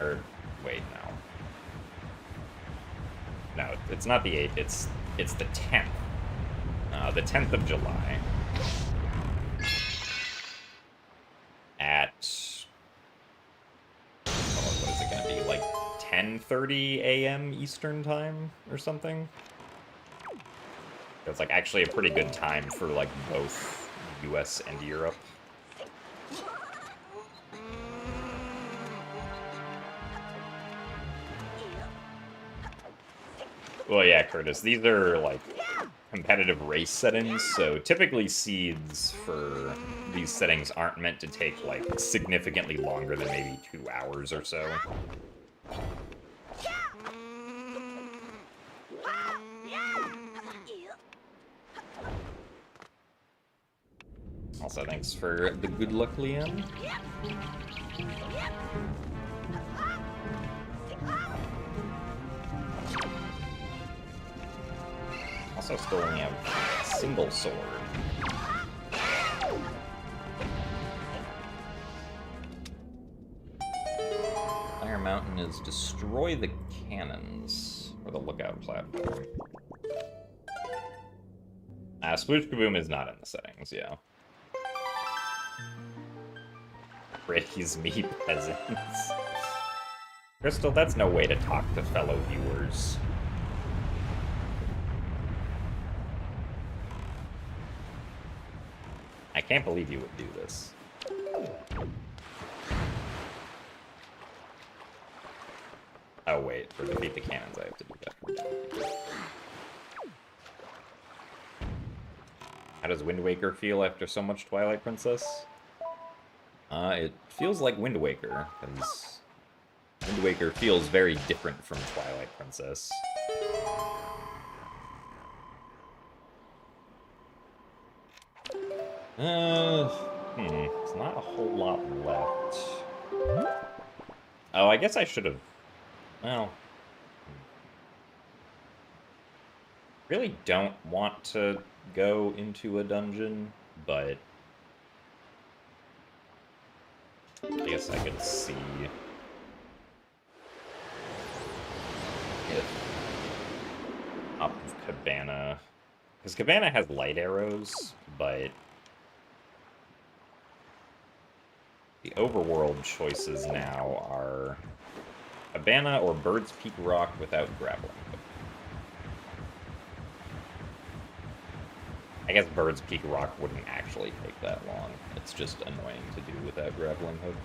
Or... Wait, no. No, it's not the 8th. It's the 10th. The 10th of July. At... Oh, what is it gonna be? Like 10:30 a.m. Eastern time or something? It's like actually a pretty good time for like both US and Europe. Well, yeah, Curtis, these are like competitive race settings, so typically seeds for these settings aren't meant to take like significantly longer than maybe 2 hours or so. Also, thanks for the good luck, Liam. Also, still only have a single sword. Fire Mountain is destroy the cannons, or the lookout platform. Sploosh Kaboom is not in the settings, yeah. Raise me, peasants. Crystal, that's no way to talk to fellow viewers. I can't believe you would do this. Oh wait, for defeat the cannons I have to do that. How does Wind Waker feel after so much Twilight Princess? It feels like Wind Waker, because Wind Waker feels very different from Twilight Princess. It's not a whole lot left. Oh, I guess I should have... Well... Really don't want to go into a dungeon, but... I guess I could see... if... Up of Cabana... Because Cabana has light arrows, but... The overworld choices now are Cabana or Bird's Peak Rock without grappling hook. I guess Bird's Peak Rock wouldn't actually take that long. It's just annoying to do without grappling hook.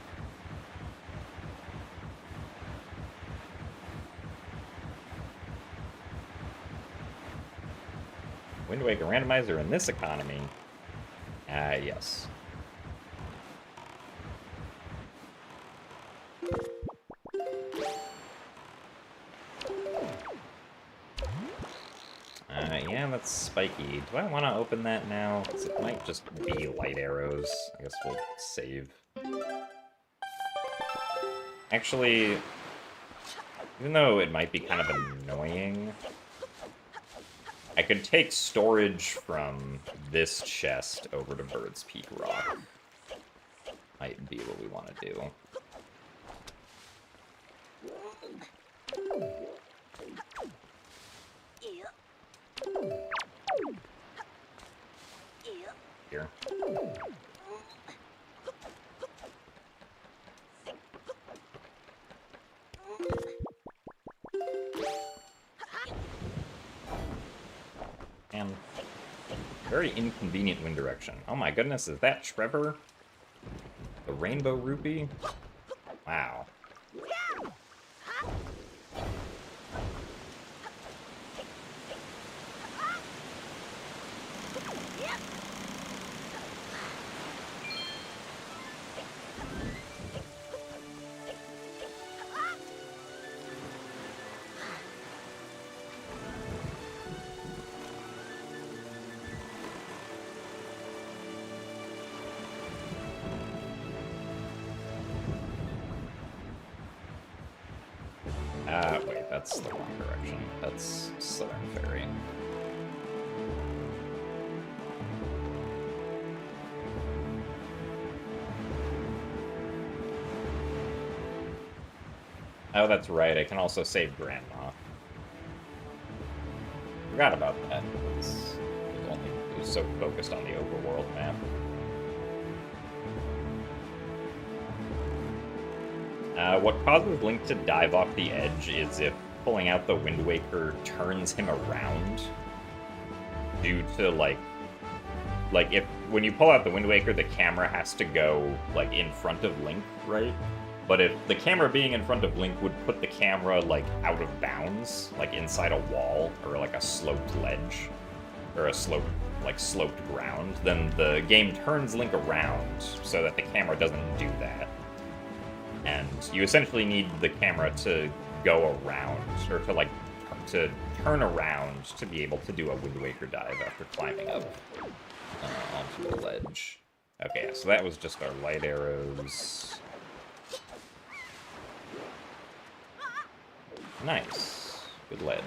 Wind Waker Randomizer in this economy. Yes. Yeah, that's spiky. Do I want to open that now? 'Cause it might just be light arrows. I guess we'll save. Actually, even though it might be kind of annoying, I could take storage from this chest over to Bird's Peak Rock. Might be what we want to do. Here. And very inconvenient wind direction. Oh my goodness, is that Trevor? The Rainbow Rupee? Wow. Wait, that's the wrong direction. That's Southern Ferry. Oh, that's right, I can also save Grandma. Forgot about that. It was so focused on the overworld map. What causes Link to dive off the edge is if pulling out the Wind Waker turns him around due to, like if when you pull out the Wind Waker, the camera has to go, like, in front of Link, right? But if the camera being in front of Link would put the camera, like, out of bounds, like, inside a wall, or, like, a sloped ledge, or a sloped ground, then the game turns Link around so that the camera doesn't do that. And you essentially need the camera to go around, or to turn around to be able to do a Wind Waker dive after climbing up onto the ledge. Okay, so that was just our light arrows. Nice. Good ledge.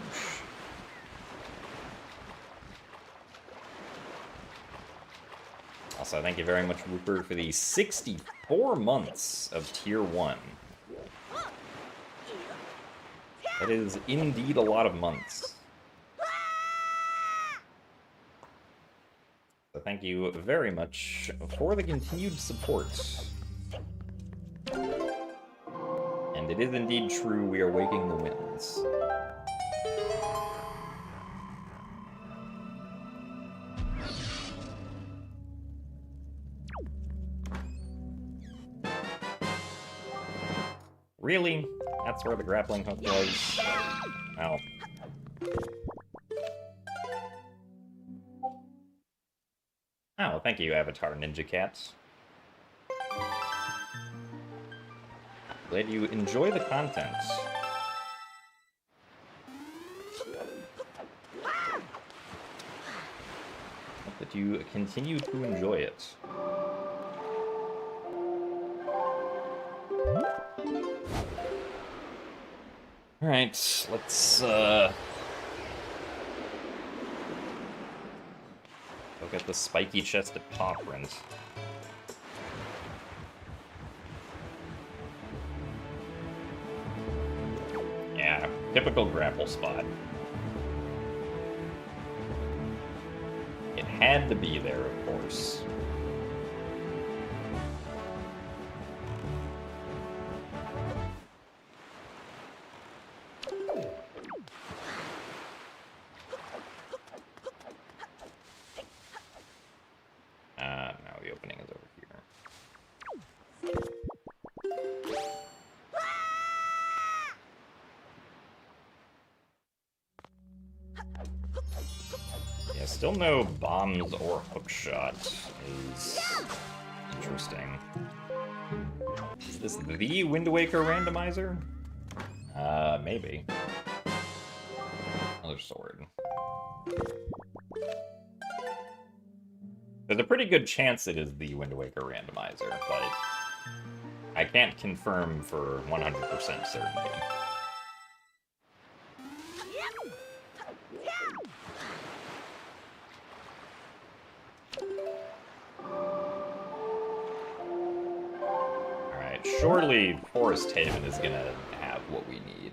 Also, thank you very much, Rupert, for the 64 months of Tier 1. That is indeed a lot of months. So thank you very much for the continued support. And it is indeed true, we are waking the winds. Really? That's where the grappling hook was? Oh. Oh, thank you, Avatar Ninja Cats. Glad you enjoy the content. Hope that you continue to enjoy it. Alright, let's, look at the spiky chest at Paw Print. Yeah, typical grapple spot. It had to be there, of course. Now the opening is over here. Yes, Still no bombs or hookshot is interesting. Is this the Wind Waker Randomizer? Maybe. Another sword. There's a pretty good chance it is the Wind Waker Randomizer, but I can't confirm for 100% certainty. Alright, surely Forest Haven is gonna have what we need.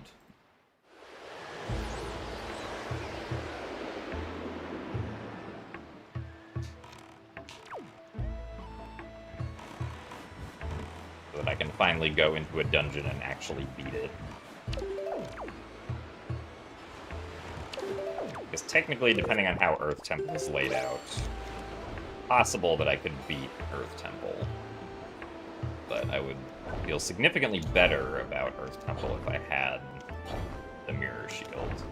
So that I can finally go into a dungeon and actually beat it. Because technically, depending on how Earth Temple is laid out, possible that I could beat Earth Temple. But I would feel significantly better about Earth Temple if I had the Mirror Shield.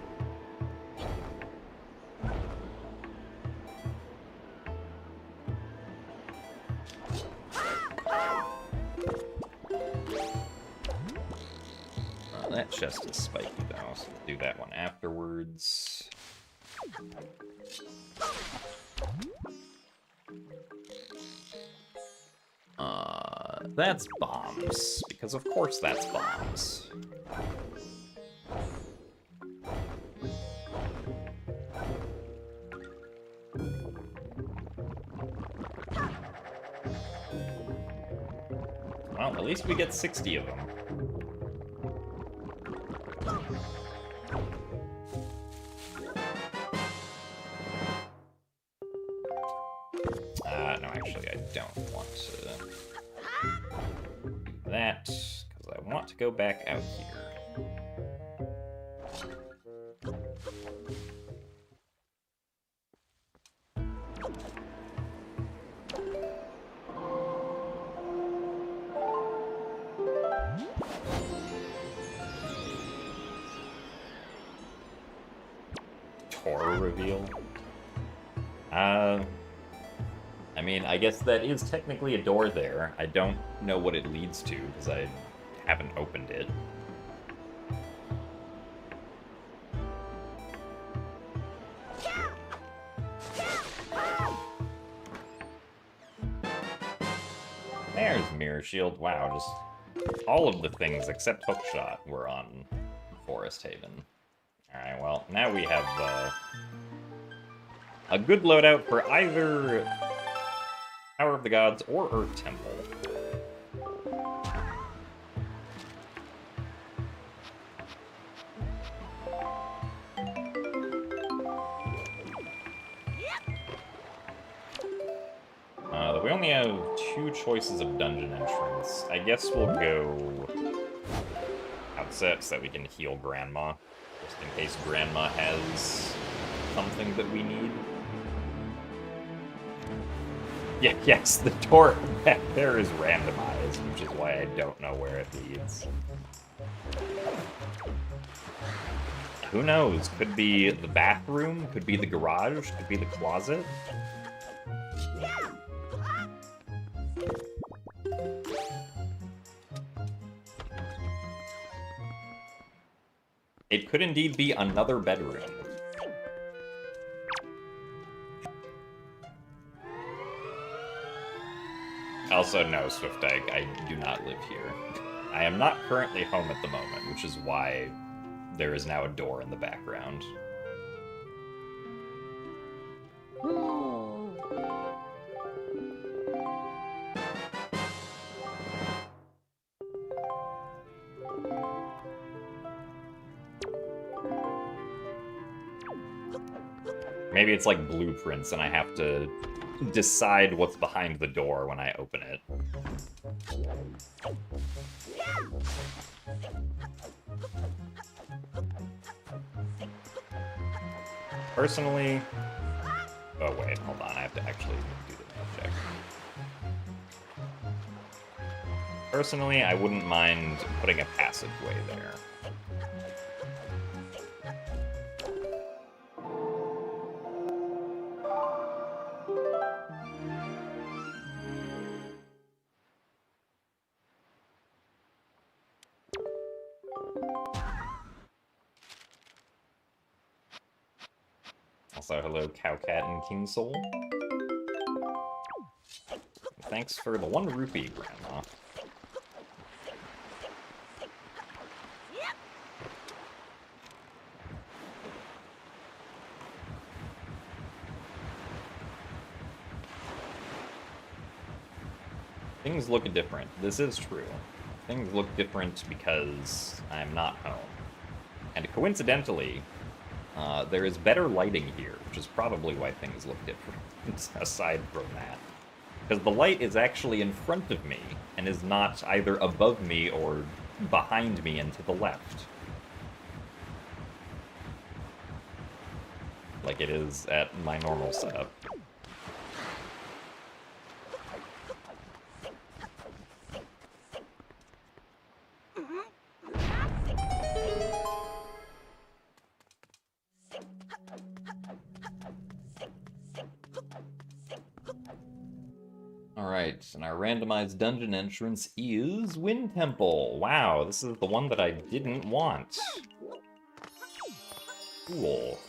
That chest is spiky though, so we'll do that one afterwards. That's bombs, because of course that's bombs. Well, at least we get 60 of them. No, actually, I don't want to do that, because I want to go back out here. Tor reveal? I mean, I guess that is technically a door there. I don't know what it leads to, because I haven't opened it. There's Mirror Shield. Wow, just all of the things except Hookshot were on Forest Haven. Alright, well, now we have a good loadout for either Tower of the Gods or Earth Temple. We only have 2 choices of dungeon entrance. I guess we'll go outset so that we can heal Grandma, just in case Grandma has something that we need. Yeah, yes, the door back there is randomized, which is why I don't know where it leads. Who knows? Could be the bathroom, could be the garage, could be the closet. It could indeed be another bedroom. Also, no, Swift, I do not live here. I am not currently home at the moment, which is why there is now a door in the background. Maybe it's like blueprints and I have to decide what's behind the door when I open it. Personally... Oh wait, hold on, I have to actually do the math check. Personally, I wouldn't mind putting a passageway there. Also, hello, Cowcat and King Soul. Thanks for the 1 rupee, Grandma. Things look different. This is true. Things look different because I'm not home. And coincidentally, there is better lighting here, which is probably why things look different, aside from that. Because the light is actually in front of me, and is not either above me or behind me and to the left. Like it is at my normal setup. Alright, and our randomized dungeon entrance is Wind Temple. Wow, this is the one that I didn't want. Cool.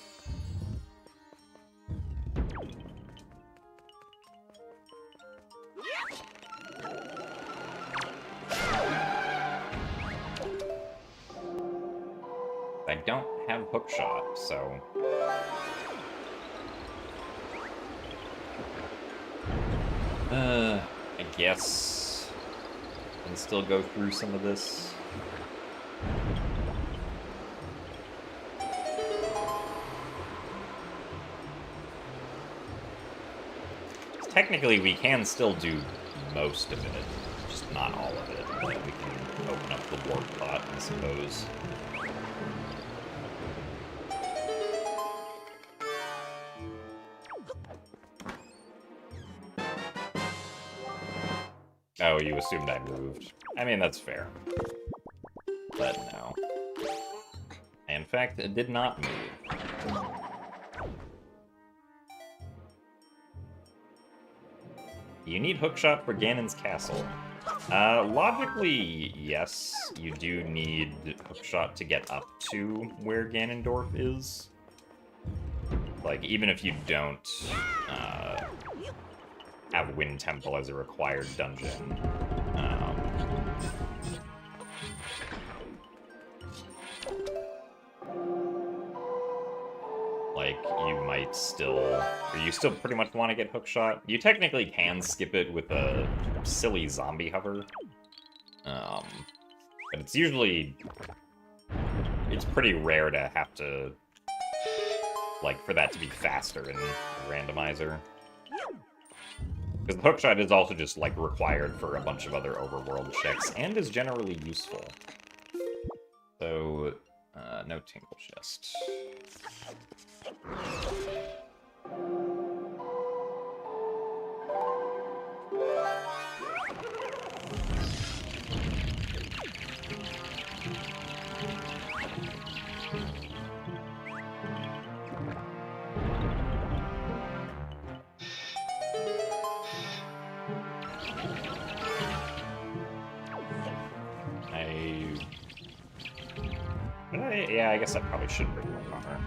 I don't have hookshot, so... I guess I can still go through some of this. Technically, we can still do most of it, just not all of it. But we can open up the warp pot, I suppose. Oh, you assumed I moved. I mean, that's fair. But no. In fact, it did not move. You need hookshot for Ganon's castle. Logically, yes, you do need hookshot to get up to where Gannondorf is. Like, even if you don't, have Wind Temple as a required dungeon. Like, you might still... Or you still pretty much want to get hookshot. You technically can skip it with a silly zombie hover. But it's usually... It's pretty rare to have to... Like, for that to be faster in the randomizer. Because the hookshot is also just, like, required for a bunch of other overworld checks, and is generally useful. So, no tingle chest. Yeah, I guess I probably should bring my armor.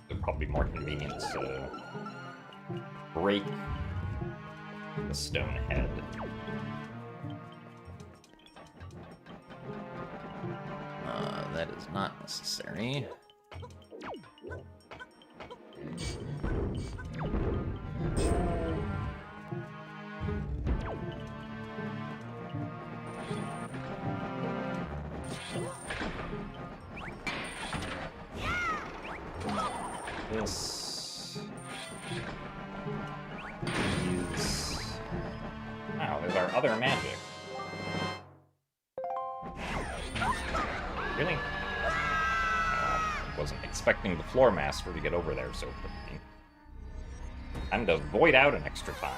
It would probably be more convenient to break the stone head. That is not necessary. This is... Wow, there's our other magic. Really? Wasn't expecting the floor master to get over there so quickly. Time to void out an extra time.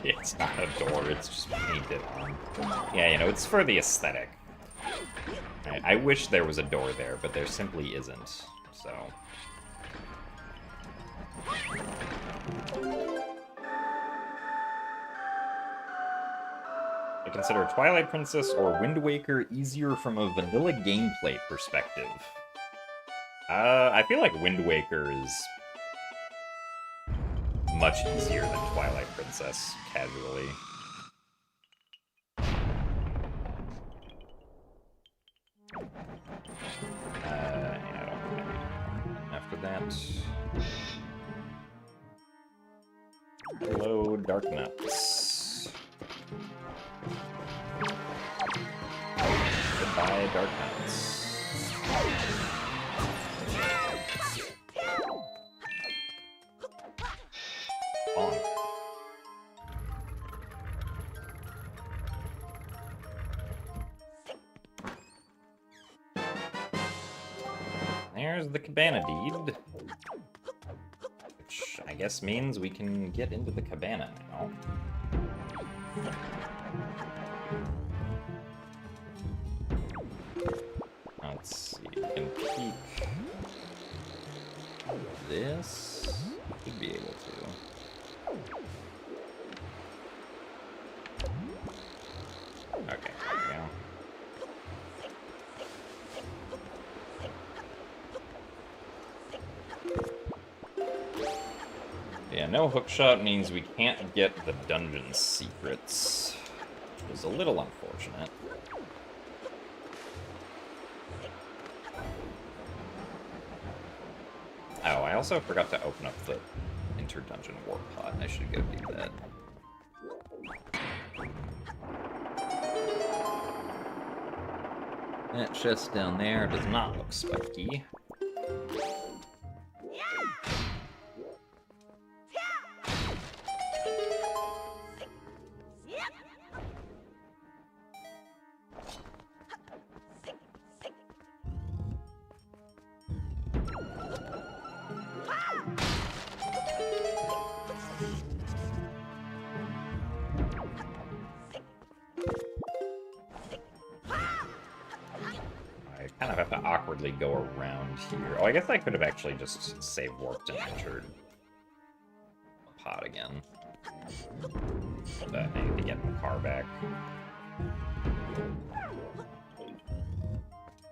It's not a door, it's just painted on. Yeah, you know, it's for the aesthetic. I wish there was a door there, but there simply isn't, so... I consider Twilight Princess or Wind Waker easier from a vanilla gameplay perspective. I feel like Wind Waker is much easier than Twilight Princess, casually. Yeah, after that... Hello, Dark Nuts. Goodbye, Dark Nuts. On. There's the cabana deed. Which I guess means we can get into the cabana now. Let's see, we can peek this. Should be able to. Okay, there we go. Yeah, no hookshot means we can't get the dungeon secrets, which is a little unfortunate. Oh, I also forgot to open up the inter-dungeon warp pod. I should go do that. That chest down there does not look spiky. Kind of have to awkwardly go around here. Oh, I guess I could have actually just save warped and entered the pod again. But I need to get the car back.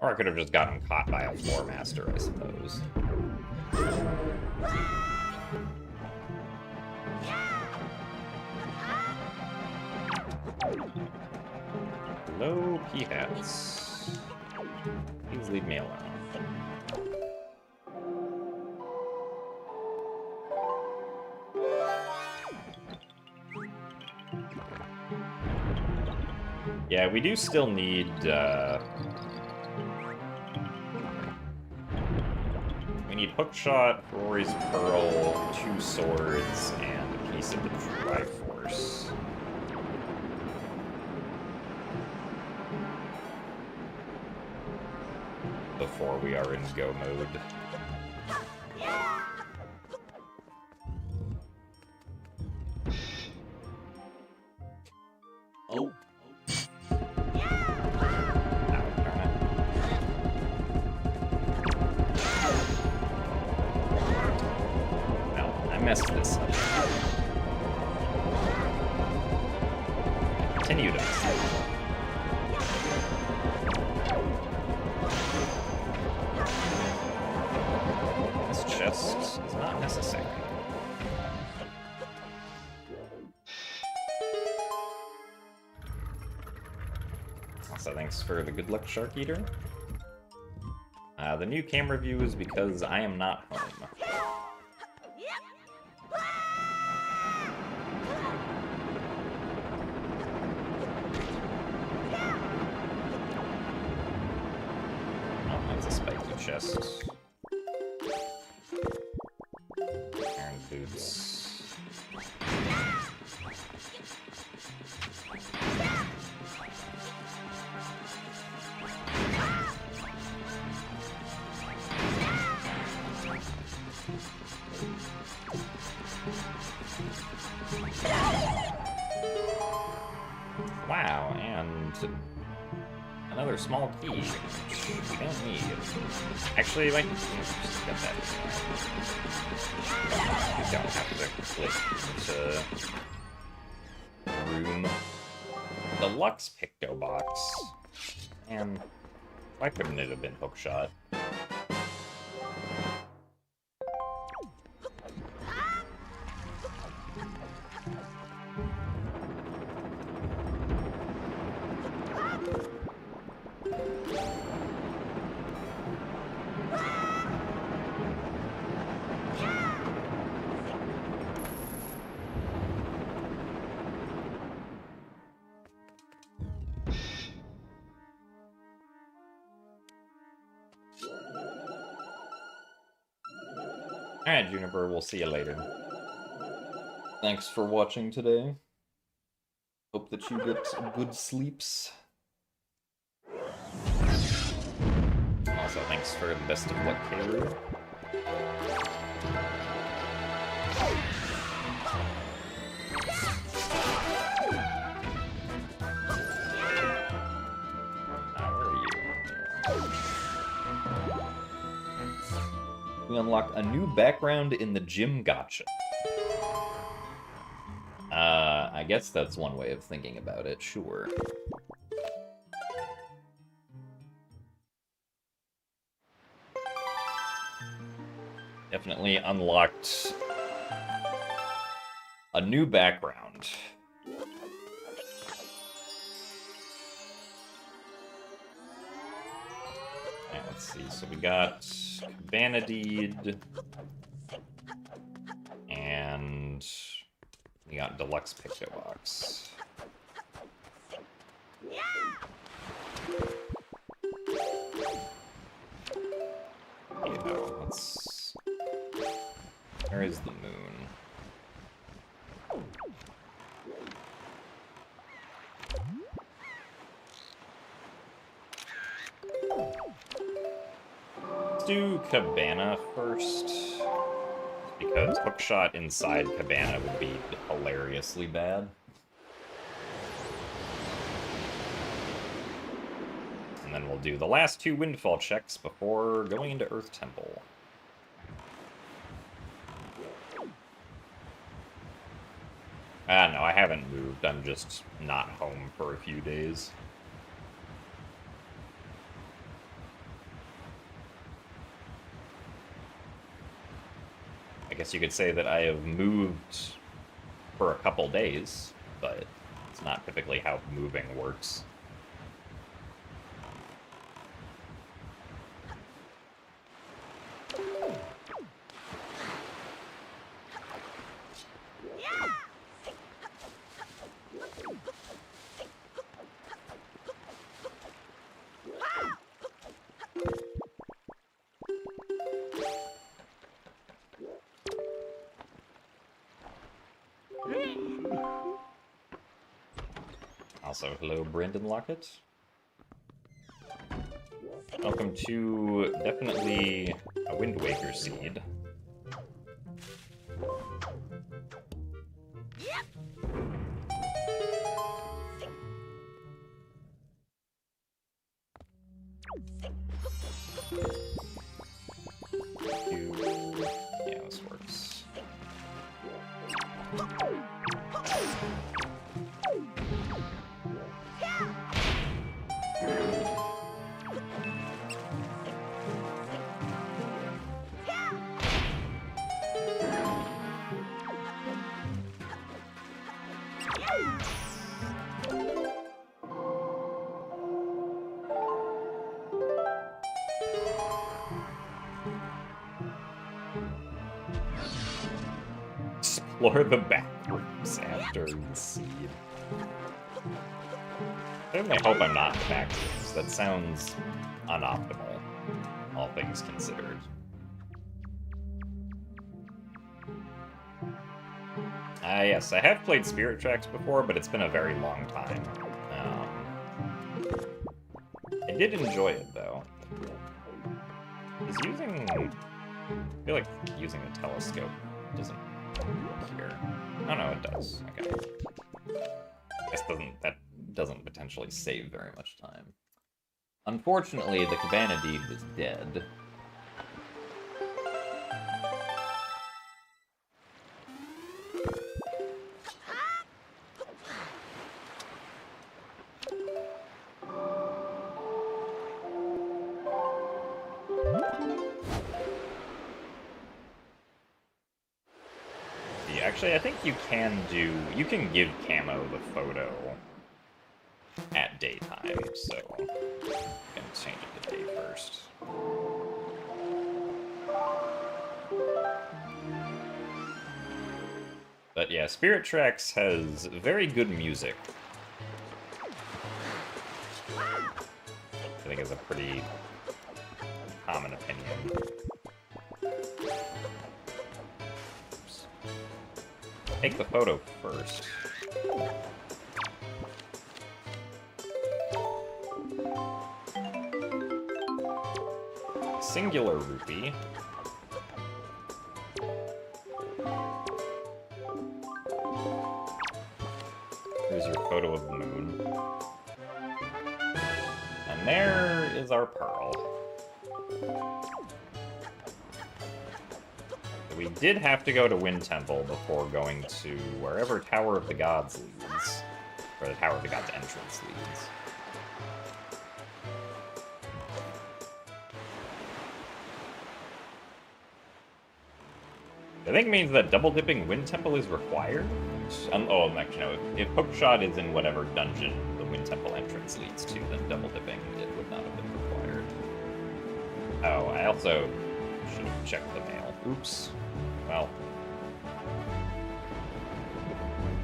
Or I could have just gotten caught by a floor master, I suppose. Hello, P-hats. Please leave me alone. Yeah, we do still need, we need Hookshot, Rory's Pearl, 2 swords, and a piece of the Triforce. Before we are in go mode. Oh. Well, I messed this up. Continue to mess it up. Chest is not necessary. Also, thanks for the good luck, Shark Eater. The new camera view is because I am not home. Oh, that's a spiky chest. Boots. small key, which we don't need. Actually, like, let's just get that. We don't have to click into room. Deluxe Picto Box. And why couldn't it have been Hookshot? Alright, Juniper, we'll see you later. Thanks for watching today. Hope that you get good sleeps. Also, thanks for the best of luck, Kayru. We unlock a new background in the gym gacha. I guess that's one way of thinking about it, sure. Definitely unlocked a new background. Alright, let's see. So we got Gannondorf, and we got Deluxe Picto Box. You know, let's... Where is the moon? Let's do Cabana first, because Hookshot inside Cabana would be hilariously bad. And then we'll do the last two Windfall checks before going into Earth Temple. No, I haven't moved. I'm just not home for a few days. I guess you could say that I have moved for a couple days, but it's not typically how moving works. Also, hello, Brendan Lockett. Welcome to definitely a Wind Waker seed. Yeah, this works. Explore the bathrooms after the seed. I certainly hope I'm not in the bathrooms. That sounds unoptimal, all things considered. Yes, I have played Spirit Tracks before, but it's been a very long time. I did enjoy it, though. Is using... I feel like using a telescope doesn't work here. Oh no, it does. Okay. That doesn't potentially save very much time. Unfortunately, the Cabana Deed was dead. Actually, I think you can give Camo the photo at daytime, so I'm gonna change it to day first. But yeah, Spirit Tracks has very good music. I think is a pretty common opinion. Take the photo first. Singular rupee. Here's your photo of the moon. And there is our pearl. We did have to go to Wind Temple before going to wherever Tower of the Gods leads. Or the Tower of the Gods entrance leads. I think it means that double-dipping Wind Temple is required? Oh, actually, no. If Hookshot is in whatever dungeon the Wind Temple entrance leads to, then double-dipping it would not have been required. Oh, I also should have checked the mail. Oops. Well.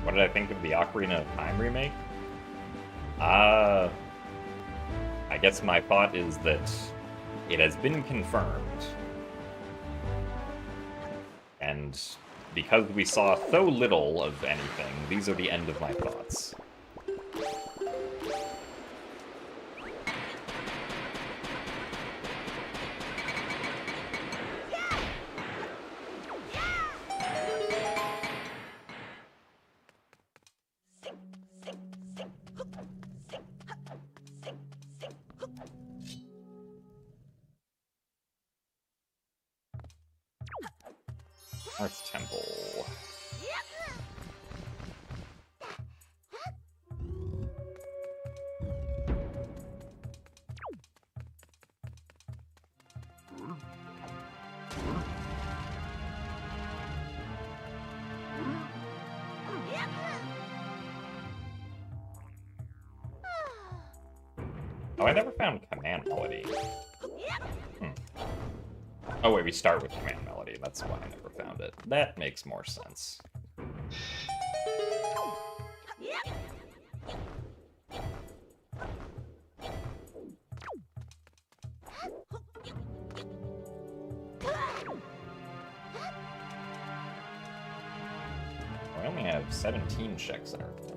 What did I think of the Ocarina of Time remake? I guess my thought is that it has been confirmed. And because we saw so little of anything, these are the end of my thoughts. Earth Temple. Oh, I never found Command Melody. Oh wait, we start with Command Melody. That's why I never found it. That makes more sense. We only have 17 checks in our temple.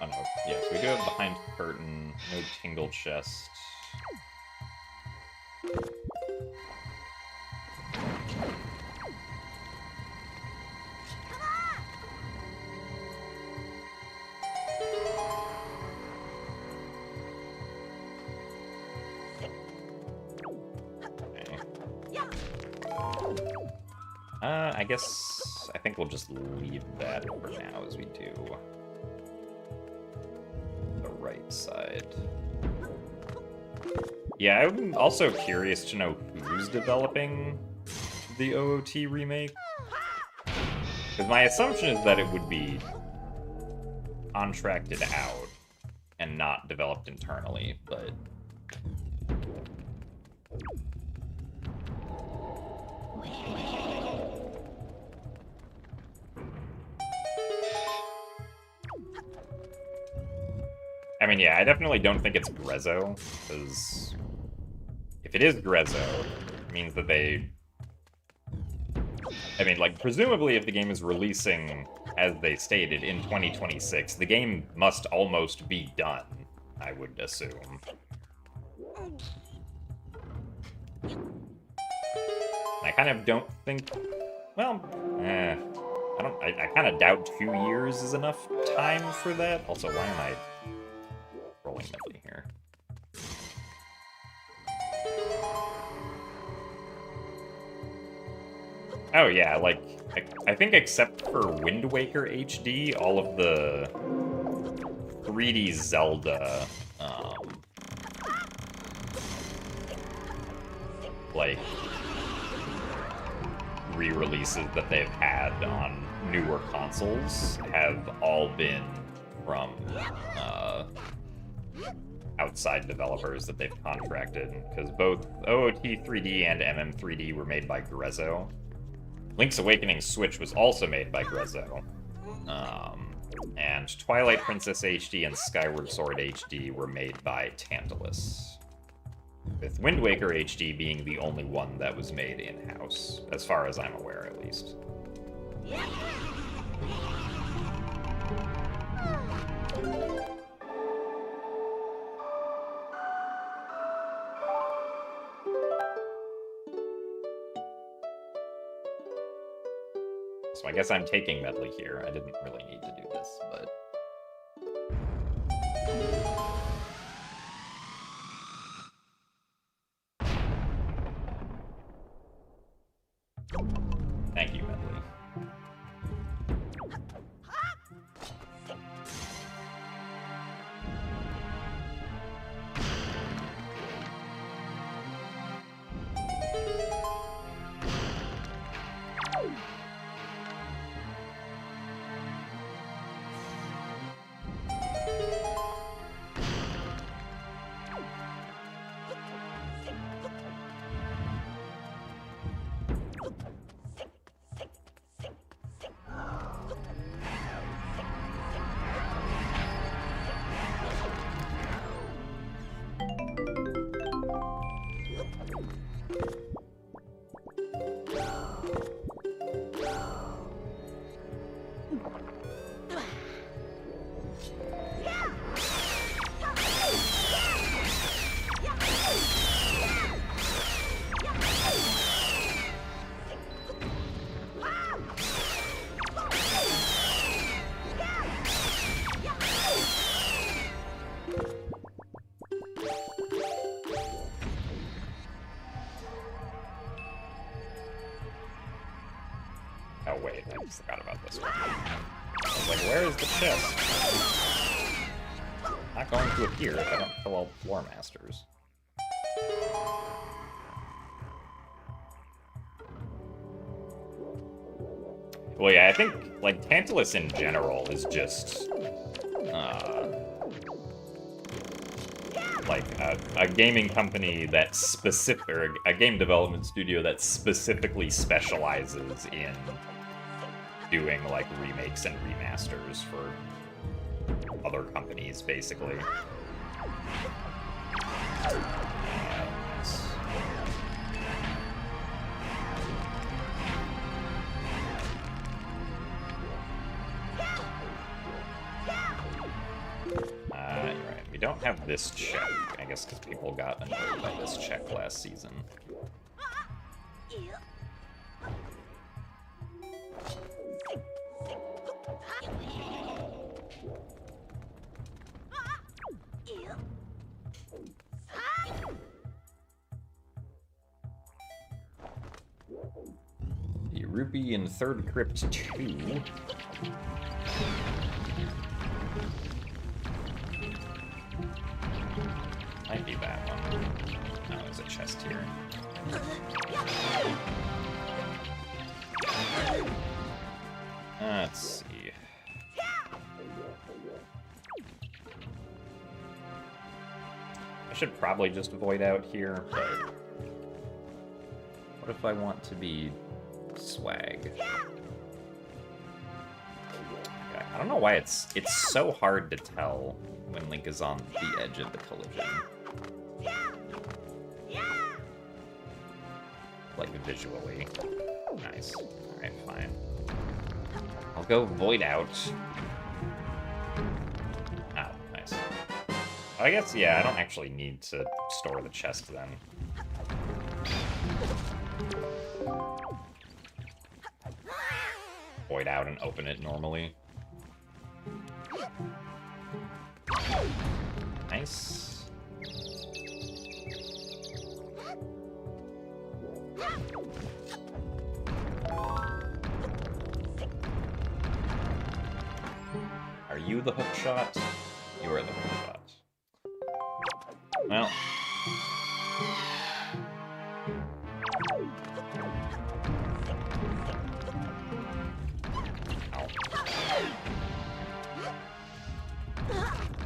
Oh no, yes, we do have behind curtain, no tingle chest. I think we'll just leave that for now as we do the right side. Yeah, I'm also curious to know who's developing the OOT remake. Because my assumption is that it would be contracted out and not developed internally, but... I mean, yeah, I definitely don't think it's Grezzo, because if it is Grezzo, it means that they I mean, like, presumably if the game is releasing, as they stated, in 2026, the game must almost be done, I would assume. I kind of don't think... Well, I kind of doubt 2 years is enough time for that. Also, why am I rolling medley here? Oh yeah, like, I think except for Wind Waker HD, all of the 3D Zelda, like, re-releases that they've had on newer consoles have all been from outside developers that they've contracted, because both OOT 3D and MM3D were made by Grezzo. Link's Awakening Switch was also made by Grezzo. And Twilight Princess HD and Skyward Sword HD were made by Tantalus. With Wind Waker HD being the only one that was made in-house, as far as I'm aware, at least. So I guess I'm taking medley here. I didn't really need to do this, but... Thank you, medley. Oh wait, I just forgot about this one. I was like, where is the chest? Not going to appear if I don't kill all the floor masters. Well, yeah, I think, like, Tantalus in general is just, like, a gaming company that or a game development studio that specifically specializes in doing, like, remakes and remasters for other companies, basically. You're right. We don't have this check, I guess because people got annoyed by this check last season. The Rupee in Third Crypt 2. Might be that one. Oh, there's a chest here. Let's see. I should probably just void out here, but what if I want to be swag? I don't know why it's so hard to tell when Link is on the edge of the collision. Like, visually. Nice. Alright, fine. I'll go void out. Oh, nice. I guess, yeah, I don't actually need to store the chest then. Void out and open it normally. Nice. Are you the hook shot? You are the hook shot. Well. Ow.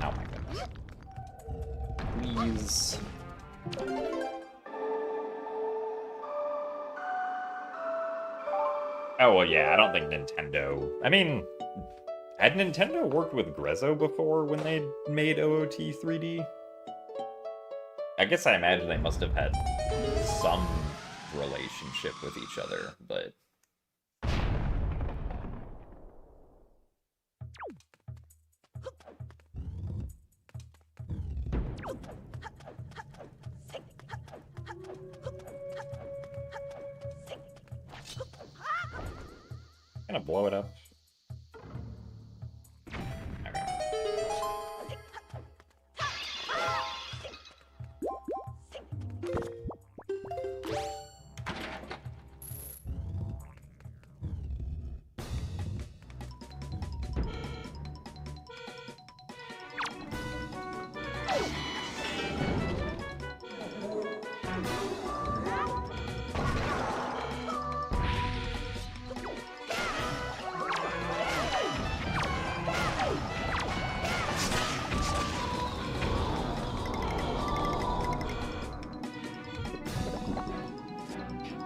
Oh my goodness. Please. Oh, well, yeah, I don't think Nintendo... I mean, had Nintendo worked with Grezzo before when they made OOT 3D? I guess I imagine they must have had some relationship with each other, but... Gonna blow it up.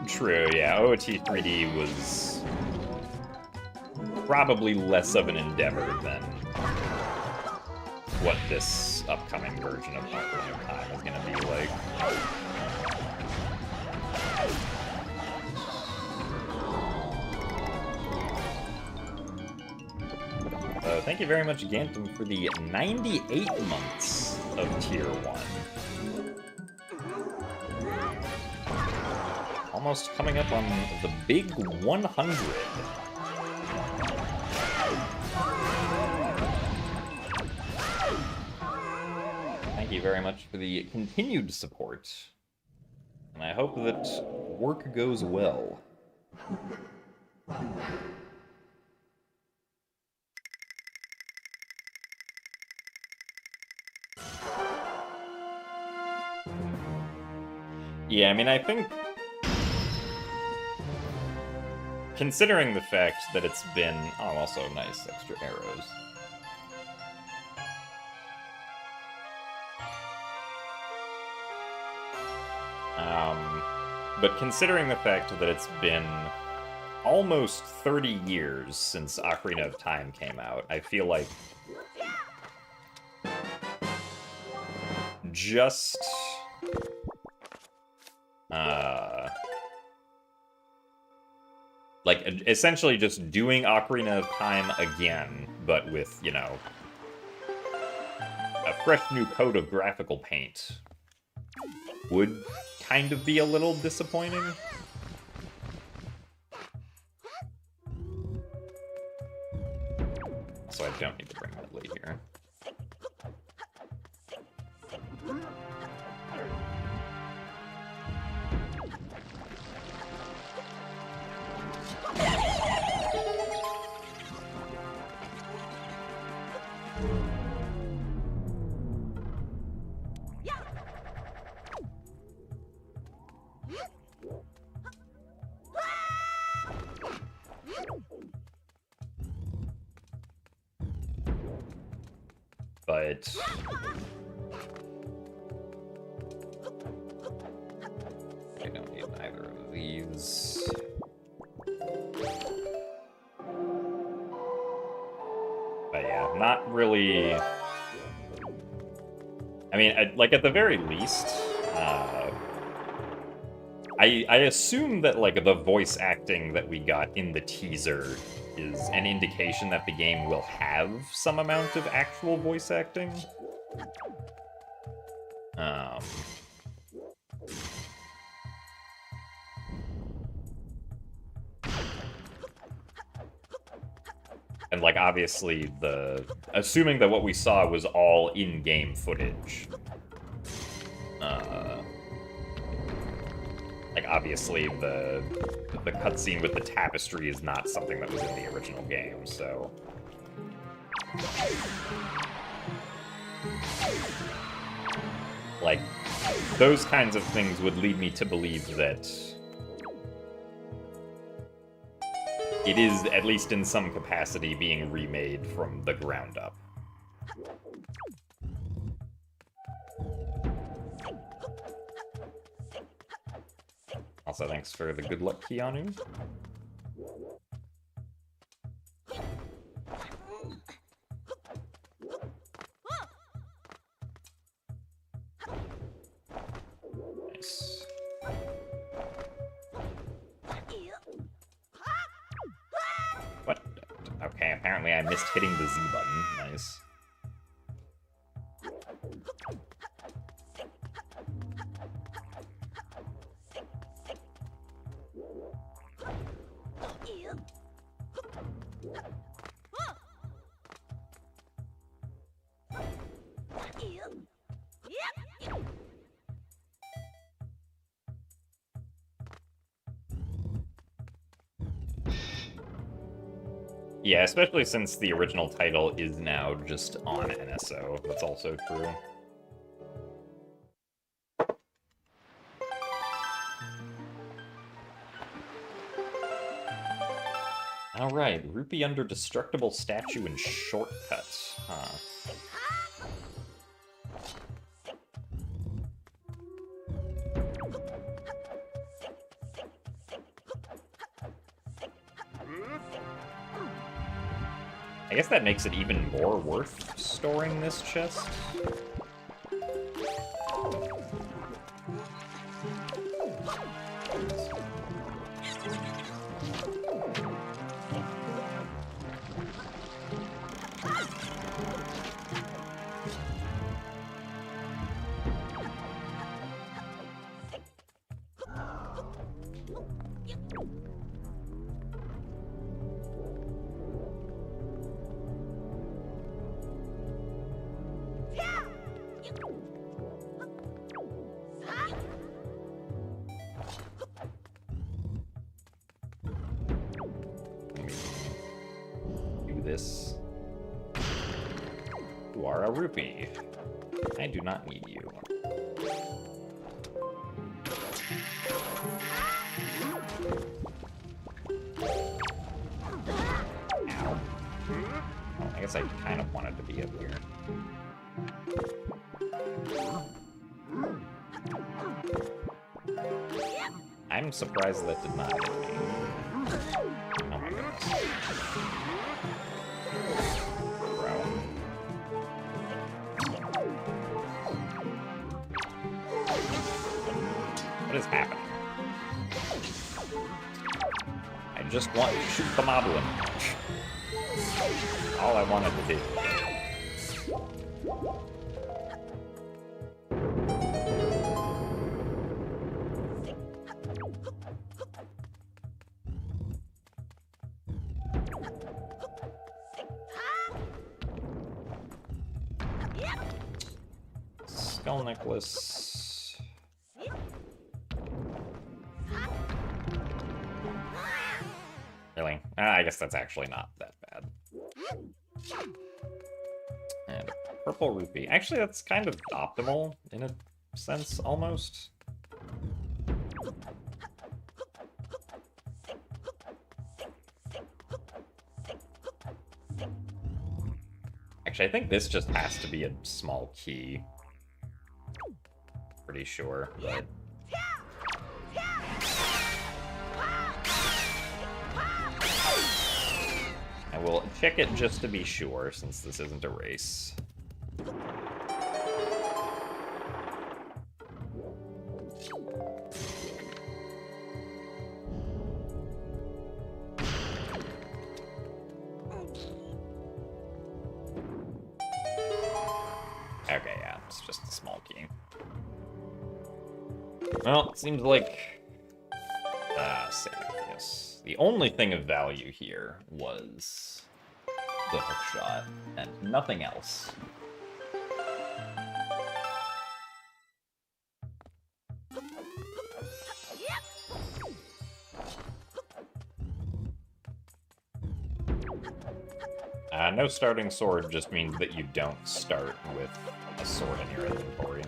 True, yeah, OOT 3D was probably less of an endeavor than what this upcoming version of Ocarina of Time is gonna be like. Thank you very much, Gantum, for the 98 months of Tier 1. Almost coming up on the big 100. Thank you very much for the continued support. And I hope that work goes well. Yeah, I mean, I think... Considering the fact that it's been... Oh, also nice extra arrows. But considering the fact that it's been almost 30 years since Ocarina of Time came out, I feel like... Just... like, essentially just doing Ocarina of Time again, but with, you know, a fresh new coat of graphical paint would kind of be a little disappointing. So I don't need to bring Medley here. But I don't need either of these. But yeah, not really. I mean, like at the very least, I assume that, like, the voice acting that we got in the teaser is an indication that the game will have some amount of actual voice acting. And, like, obviously assuming that what we saw was all in-game footage. Like, obviously, the cutscene with the tapestry is not something that was in the original game, so... Like, those kinds of things would lead me to believe that it is, at least in some capacity, being remade from the ground up. Also, thanks for the good luck, Keanu. Nice. What? Okay, apparently I missed hitting the Z button. Nice. Yeah, especially since the original title is now just on NSO. That's also true. Alright, rupee under destructible statue and shortcuts. Huh. I guess that makes it even more worth storing this chest. This. You are a rupee. I do not need you. Ow. Well, I guess I kind of wanted to be up here. I'm surprised that did not hit me. Oh my goodness. What is happening? I just want to shoot the moblin. All I wanted to do. Skull necklace. Really? I guess that's actually not that bad. And a purple rupee. Actually, that's kind of optimal, in a sense, almost. Actually, I think this just has to be a small key. Pretty sure, but... I will check it just to be sure, since this isn't a race. just a small key. Well, it seems like... save, yes. The only thing of value here was the hookshot, and nothing else. No starting sword just means that you don't start with a sword in your inventory.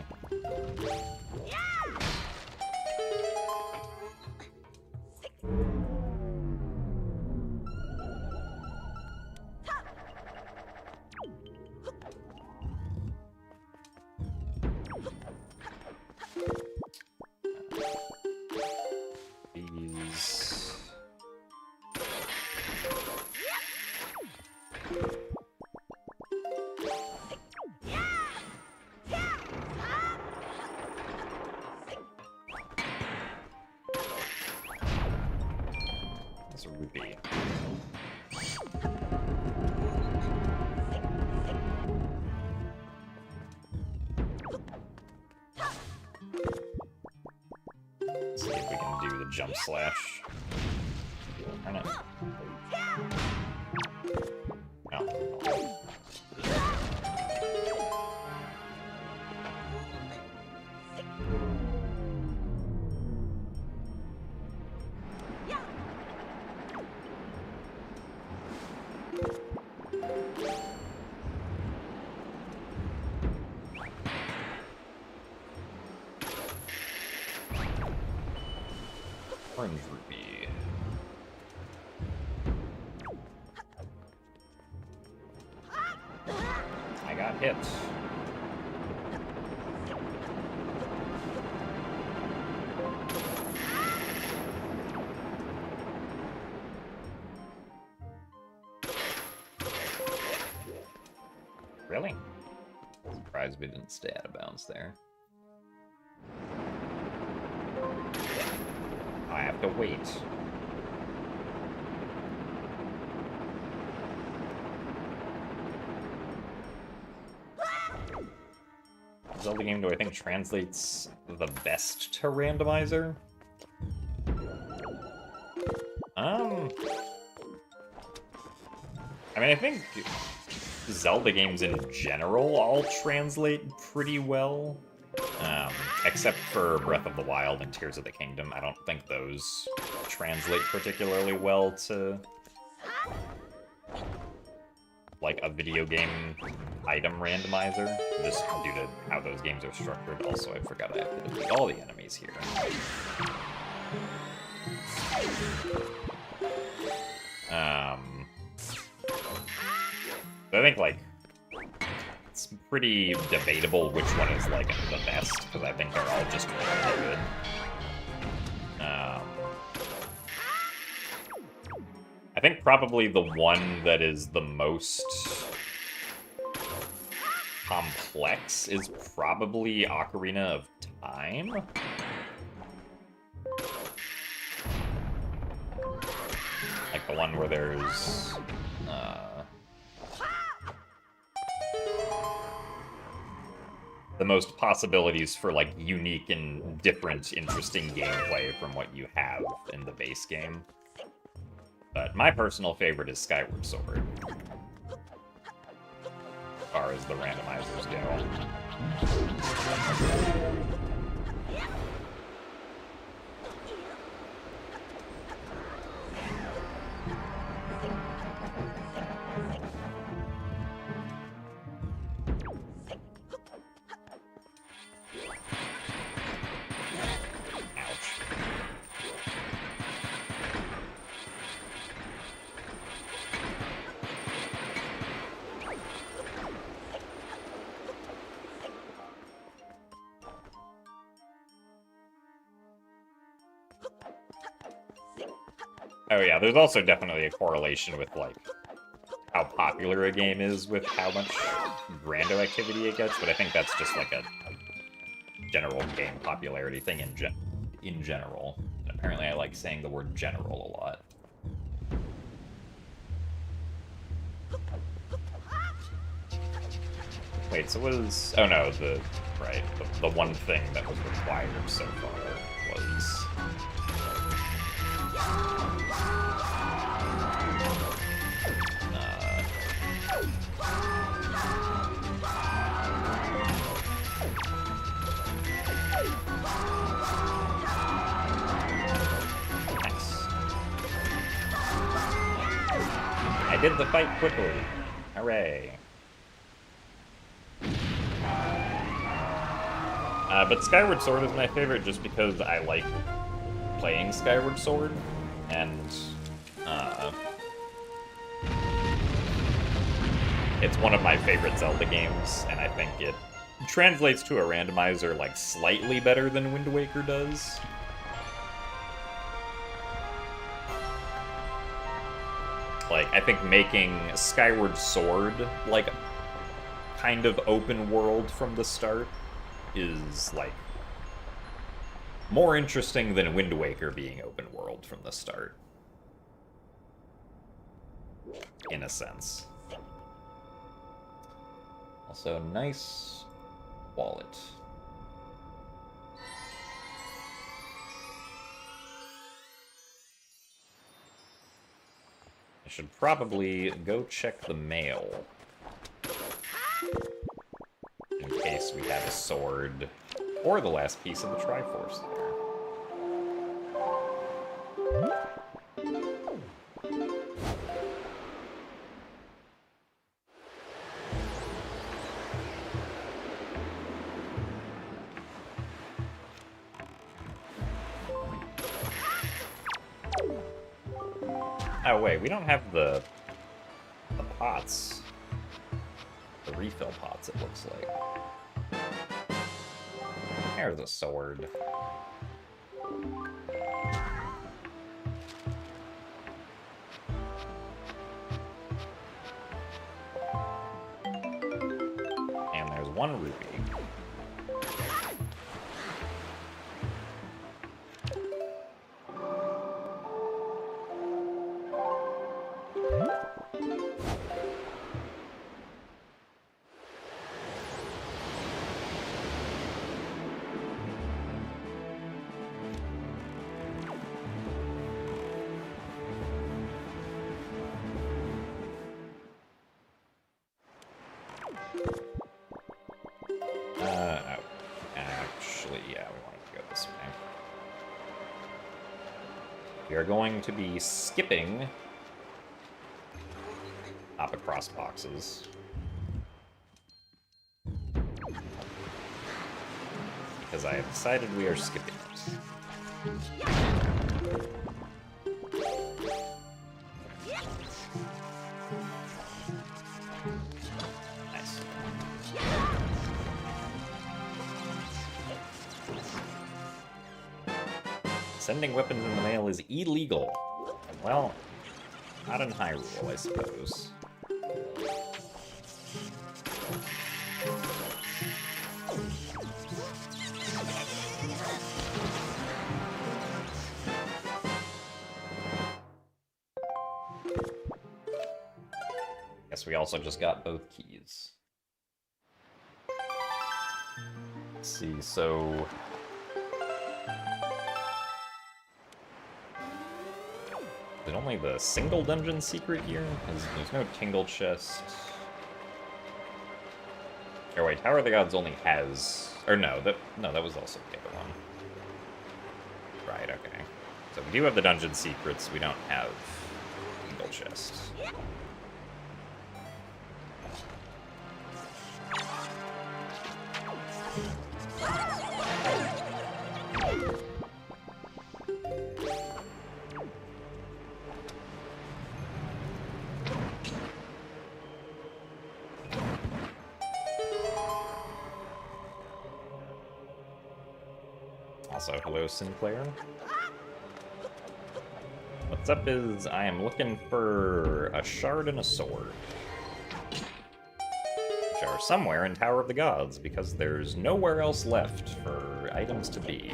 These... That's a rupee. Let's see if we can do the jump slash. Turn it. No. Orange rupee. I got hit. Really? Surprised we didn't stay out of bounds there. I have to wait. Zelda game, do I think translates the best to randomizer? I mean, I think Zelda games in general all translate pretty well. Except for Breath of the Wild and Tears of the Kingdom. I don't think those translate particularly well to, like, a video game item randomizer, just due to how those games are structured. Also, I forgot I have to defeat all the enemies here. So I think, like, it's pretty debatable which one is, like, the best, because I think they're all just really good. I think probably the one that is the most complex is probably Ocarina of Time. Like the one where there's... the most possibilities for, like, unique and different, interesting gameplay from what you have in the base game. But my personal favorite is Skyward Sword, as far as the randomizers go. Oh yeah, there's also definitely a correlation with, like, how popular a game is with how much rando activity it gets, but I think that's just, like, a general game popularity thing in general. And apparently I like saying the word general a lot. Wait, so what is... oh no, the Right, the one thing that was required so far was... Nice. I did the fight quickly. Hooray. But Skyward Sword is my favorite just because I like playing Skyward Sword, and it's one of my favorite Zelda games, and I think it translates to a randomizer like slightly better than Wind Waker does. Like, I think making Skyward Sword like kind of open world from the start is, like, more interesting than Wind Waker being open world from the start. In a sense. Also, nice wallet. I should probably go check the mail. In case we have a sword, or the last piece of the Triforce there. Oh wait, we don't have the pots. The refill pots, it looks like. There's a sword. And there's one rupee. Actually, yeah, we wanted to go this way. We are going to be skipping hop across boxes. Because I have decided we are skipping it. Nice. Sending weapons in the mail is illegal. Well, not in Hyrule, I suppose. Guess we also just got both keys. Let's see, so... Is it only the single dungeon secret here? Because there's no Tingle Chest. Or wait, Tower of the Gods only has... Or no, that was also the other one. Right, okay. So we do have the dungeon secrets, we don't have Tingle Chest. Also, hello, Sinclair. What's up is, I am looking for a shard and a sword. Which are somewhere in Tower of the Gods, because there's nowhere else left for items to be.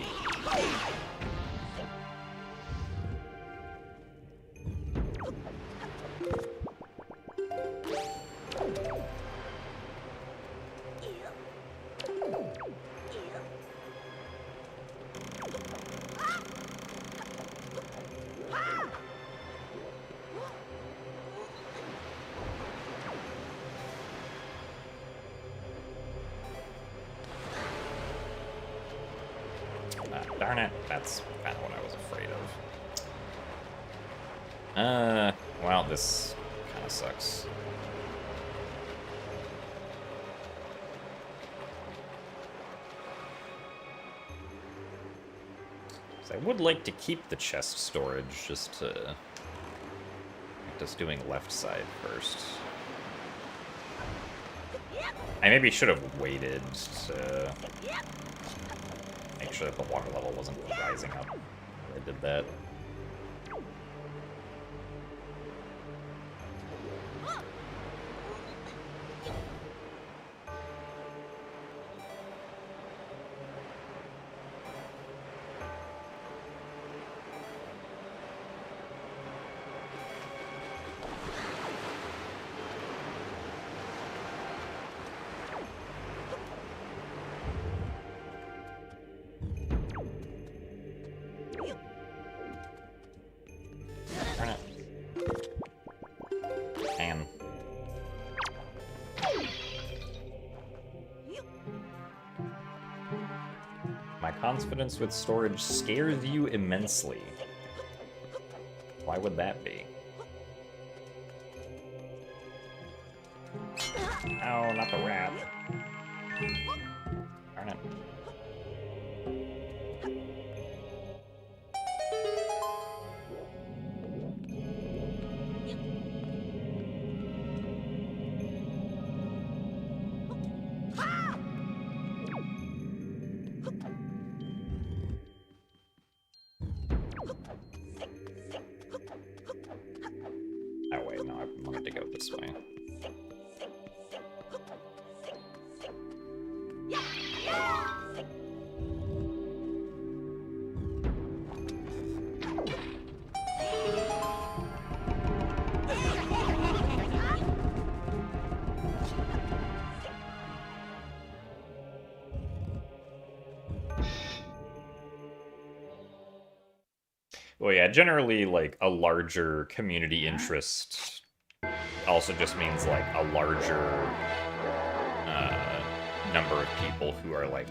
Darn it, that's kind of what I was afraid of. Well, this kind of sucks. So I would like to keep the chest storage, just to... Just doing left side first. I maybe should have waited to make sure that the water level wasn't rising up when I did that. Confidence with storage scares you immensely. Why would that be? Oh, not the rat. Darn it. This way. Well, yeah, generally, like, a larger community interest also just means, like, a larger number of people who are, like,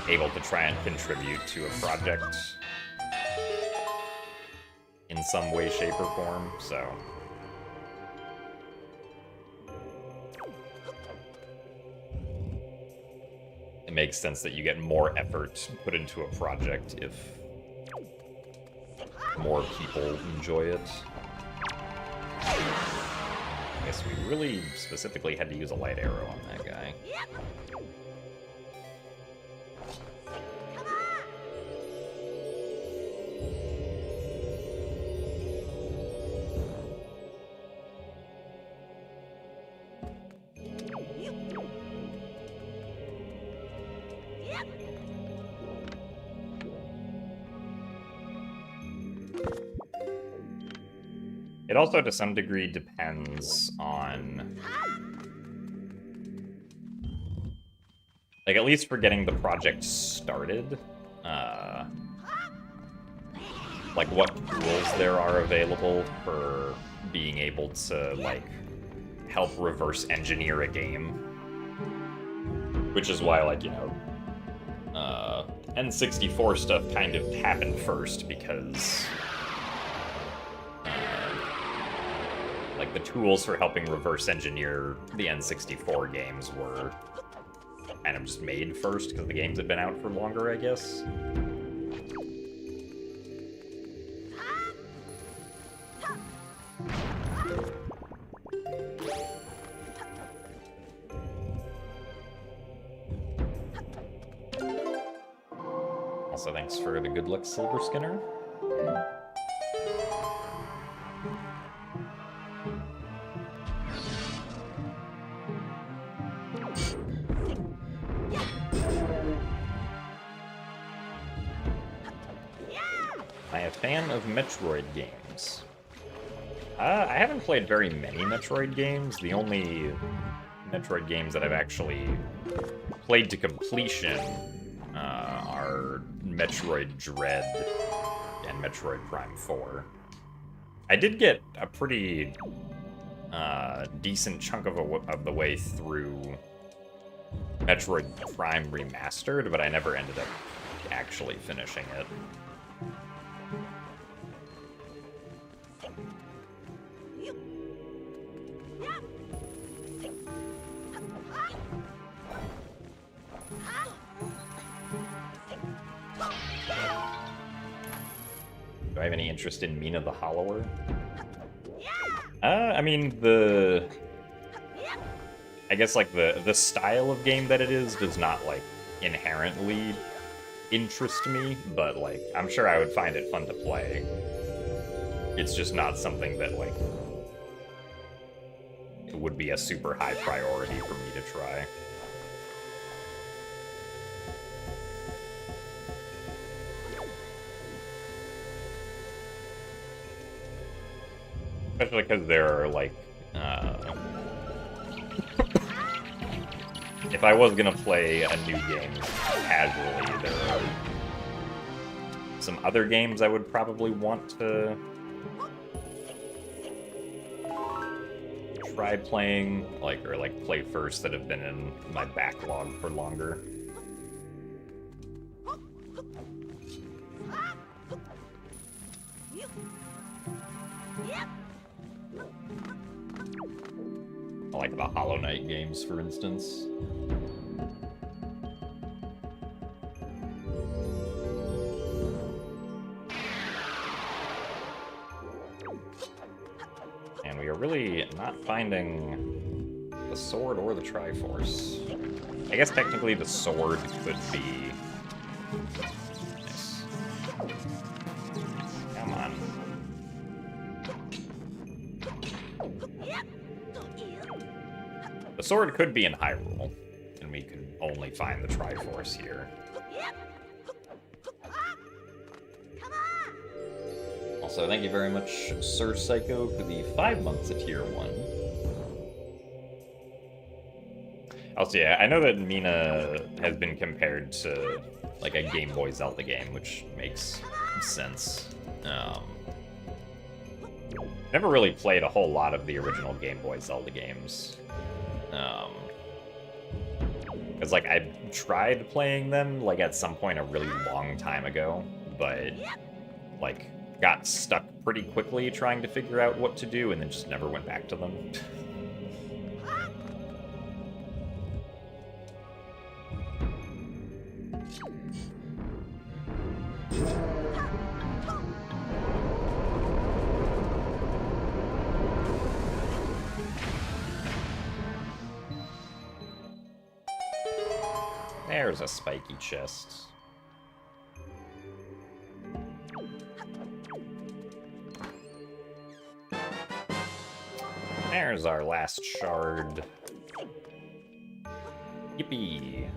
able to try and contribute to a project in some way, shape, or form, so... It makes sense that you get more effort put into a project if more people enjoy it. I guess we really specifically had to use a light arrow on that guy. It also, to some degree, depends on... Like, at least for getting the project started, like, what tools there are available for being able to, like, help reverse engineer a game. Which is why, like, you know, N64 stuff kind of happened first, because... like, the tools for helping reverse engineer the N64 games were kind of just made first, because the games had been out for longer, I guess. Also, thanks for the good luck, Silver Skinner. Fan of Metroid games. I haven't played very many Metroid games. The only Metroid games that I've actually played to completion are Metroid Dread and Metroid Prime 4. I did get a pretty decent chunk of the way through Metroid Prime Remastered, but I never ended up actually finishing it. Do I have any interest in Mina the Hollower? I mean, I guess, like, the style of game that it is does not, like, inherently interest me, but, like, I'm sure I would find it fun to play. It's just not something that, like, it would be a super high priority for me to try. Especially because there are, like, if I was gonna play a new game casually, there are some other games I would probably want to try playing, like, or like play first that have been in my backlog for longer. Like the Hollow Knight games, for instance. And we are really not finding the sword or the Triforce. I guess technically the sword could be... Nice. Come on. The sword could be in Hyrule, and we could only find the Triforce here. Also, thank you very much, Sir Psycho, for the 5 months at Tier 1. Also, yeah, I know that Mina has been compared to, like, a Game Boy Zelda game, which makes sense. Never really played a whole lot of the original Game Boy Zelda games. Because, like, I tried playing them, like, at some point a really long time ago, but, like, got stuck pretty quickly trying to figure out what to do, and then just never went back to them. There's a spiky chest. There's our last shard. Yippee!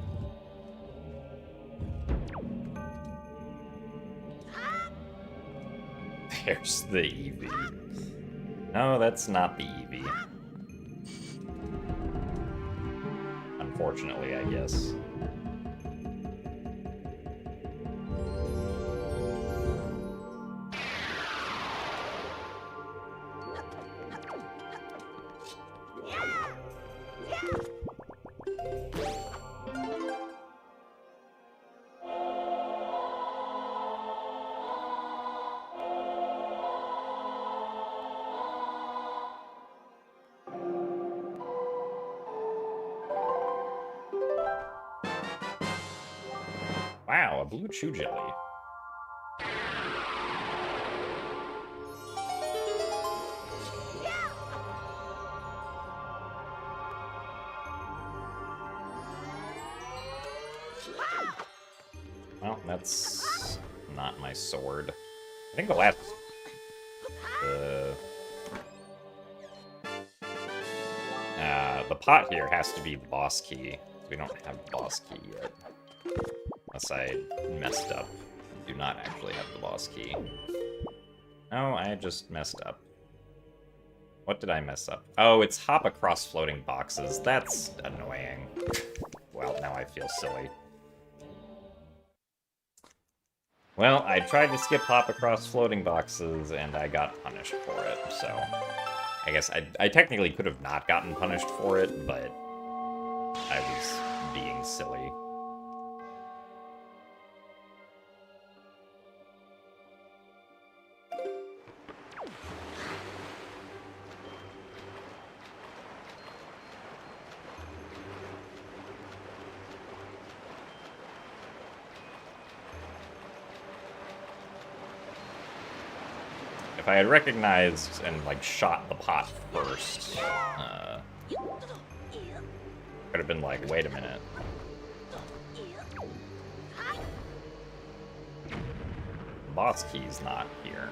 There's the Eevee. No, that's not the Eevee. Unfortunately, I guess. Wow, a blue chew jelly. Well, that's not my sword. I think the last... the pot here has to be the boss key. We don't have the boss key yet. Unless I messed up. I do not actually have the boss key. No, I just messed up. What did I mess up? Oh, it's hop across floating boxes. That's annoying. Well, now I feel silly. Well, I tried to skip hop across floating boxes, and I got punished for it, so... I guess I technically could have not gotten punished for it, but I was being silly. If I had recognized and, like, shot the pot first, could have been like, wait a minute. The boss key's not here.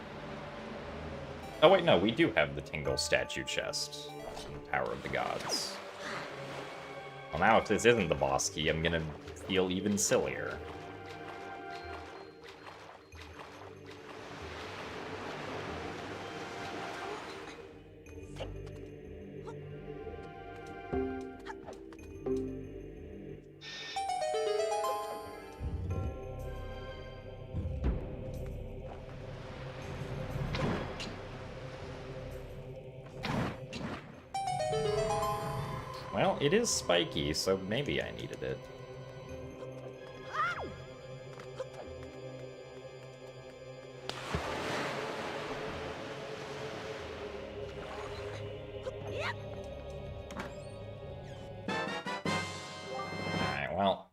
Oh wait, no, we do have the Tingle statue chest in the Tower of the Gods. Well, now if this isn't the boss key, I'm gonna feel even sillier. Well, it is spiky, so maybe I needed it. Alright, well.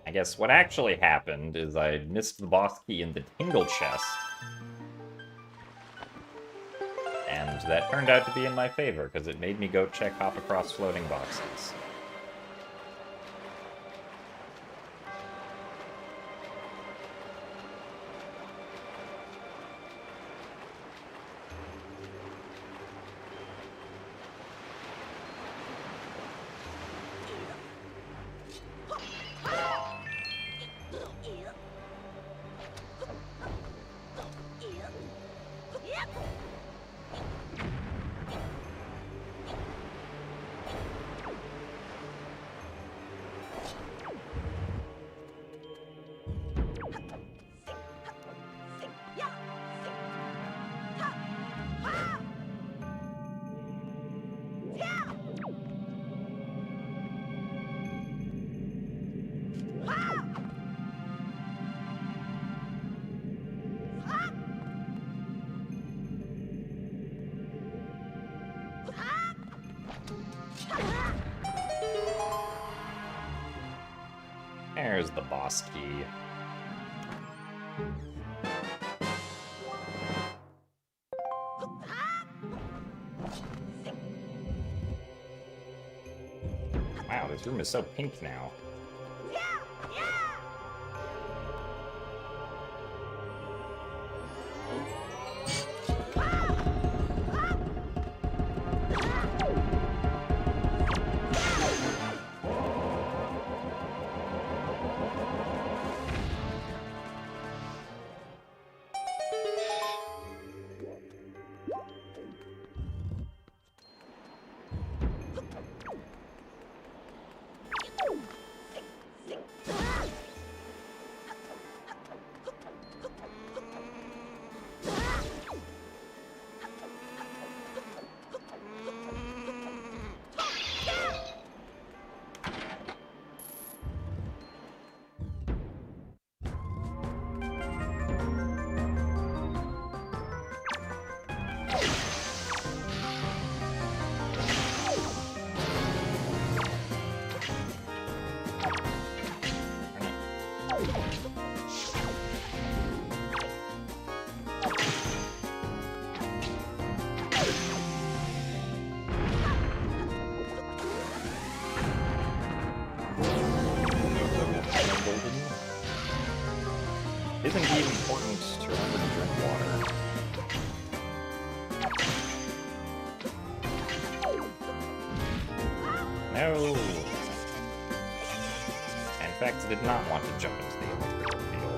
I guess what actually happened is I missed the boss key in the Tingle chest. And that turned out to be in my favor, because it made me go check hop across floating boxes. There's the boss key. Wow, this room is so pink now. Isn't it important to remember to drink water? No! In fact, I did not want to jump into the electrical field.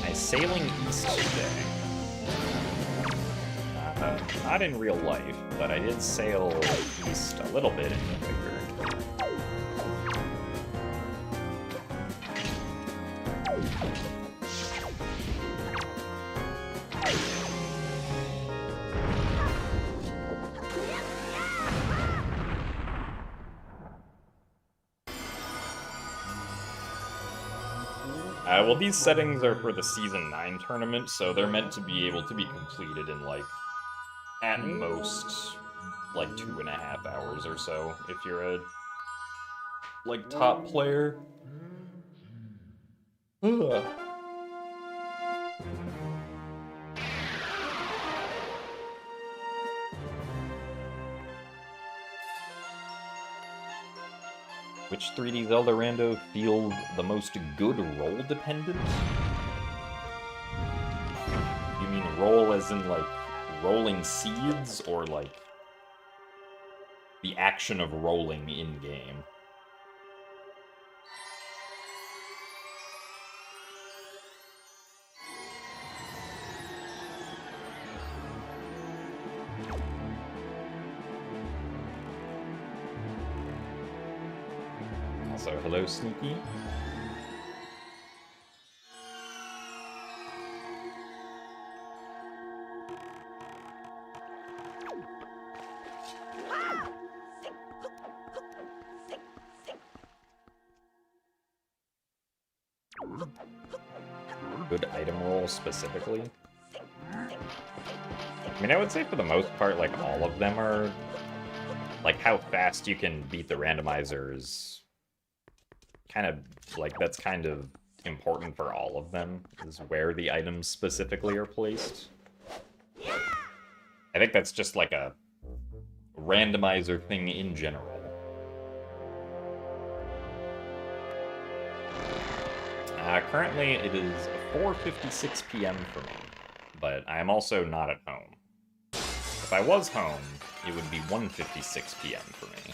I'm sailing east today. Not in real life, but I did sail east a little bit in Wind Waker. Well, these settings are for the Season 9 tournament, so they're meant to be able to be completed in, like, at most, like, 2.5 hours or so, if you're a, like, top player. Ugh. Which 3D Zelda rando feels the most good roll dependent? You mean roll as in, like, rolling seeds, or, like, the action of rolling in-game? Also, hello, Sneaky. Good item roll specifically? I mean, I would say for the most part, like, all of them are... Like, how fast you can beat the randomizer is kind of, like, that's kind of important for all of them, is where the items specifically are placed. I think that's just, like, a randomizer thing in general. Currently, it is 4:56 p.m. for me, but I am also not at home. If I was home, it would be 1:56 p.m. for me.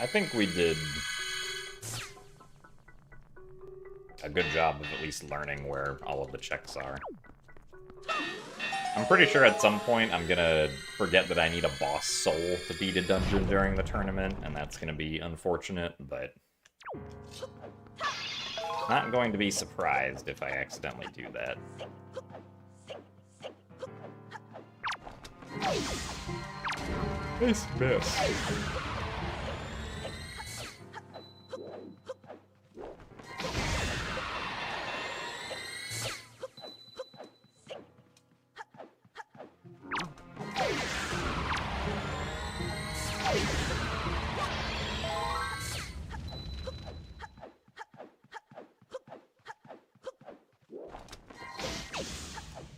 I think we did a good job of at least learning where all of the checks are. I'm pretty sure at some point I'm gonna forget that I need a boss soul to beat a dungeon during the tournament, and that's gonna be unfortunate, but not going to be surprised if I accidentally do that. Nice miss.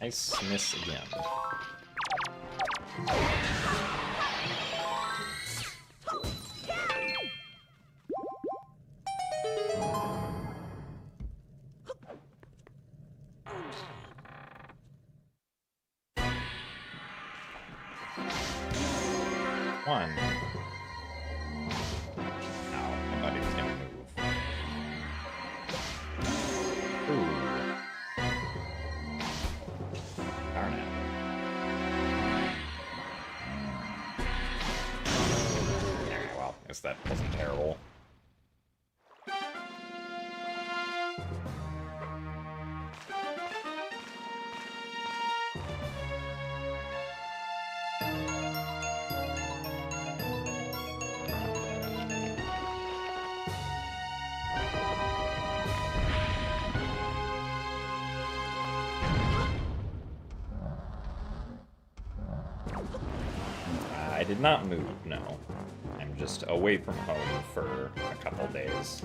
Nice miss again. One. No, I thought he was gonna move. Ooh. Darn it. Alright, well, I guess that wasn't terrible. did not move, no. I'm just away from home for a couple days.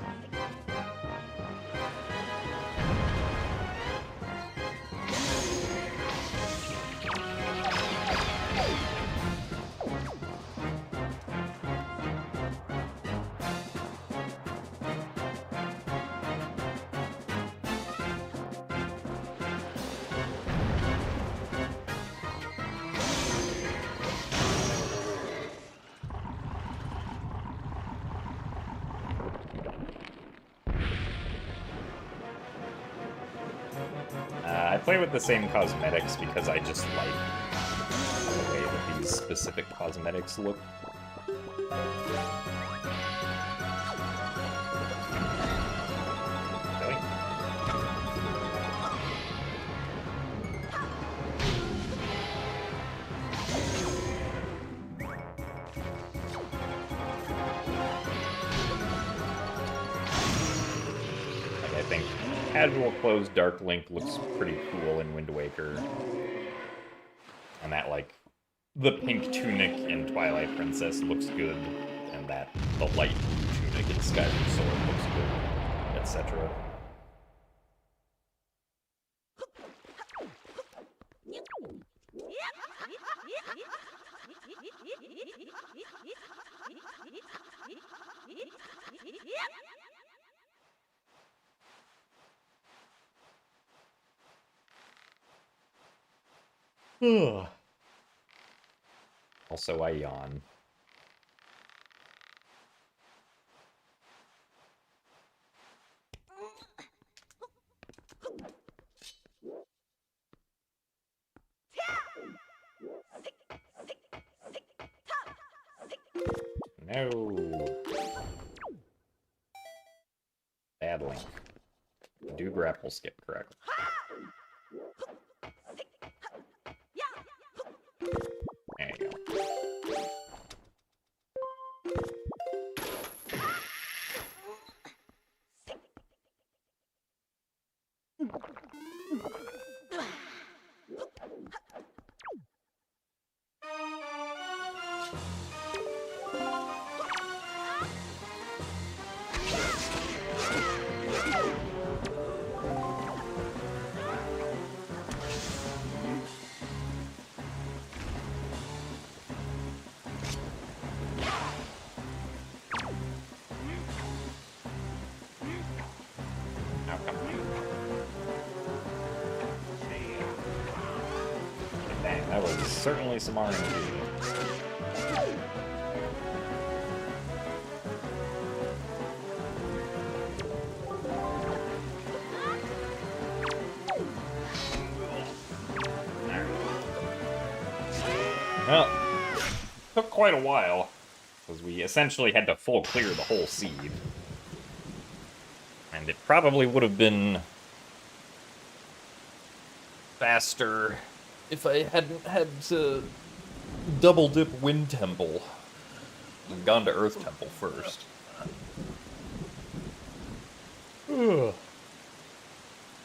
I play with the same cosmetics because I just like the way that these specific cosmetics look. Really? Like, I think casual clothes Dark Link looks pretty cool in Wind Waker. And that, like, the pink tunic in Twilight Princess looks good, and that the light blue tunic in Skyrim Sword looks good, etc. Also, I yawn. No. Bad Link. Do grapple skip correctly. There you go. Dang, that was certainly some RNG. Well, took quite a while, because we essentially had to full clear the whole seed. And it probably would have been faster if I hadn't had to double dip Wind Temple and gone to Earth Temple first.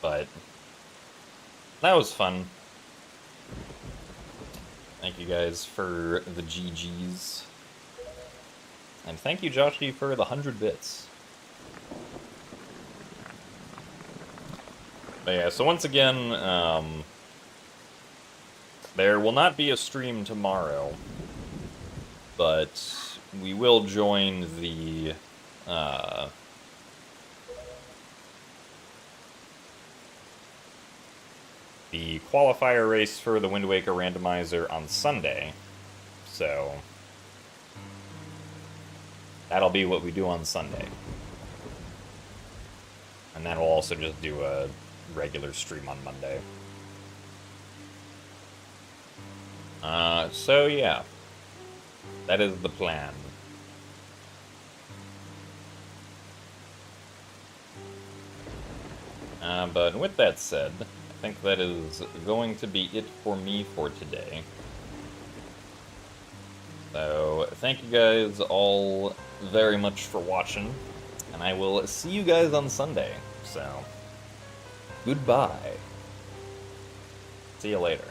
But that was fun. Thank you guys for the GGs. And thank you, Joshi, for the 100 bits. But yeah, so once again, there will not be a stream tomorrow, but we will join the qualifier race for the Wind Waker Randomizer on Sunday. So that'll be what we do on Sunday. And then we'll also just do a regular stream on Monday. So yeah, that is the plan. But with that said, I think that is going to be it for me for today. So, thank you guys all very much for watching, and I will see you guys on Sunday. So, goodbye. See you later.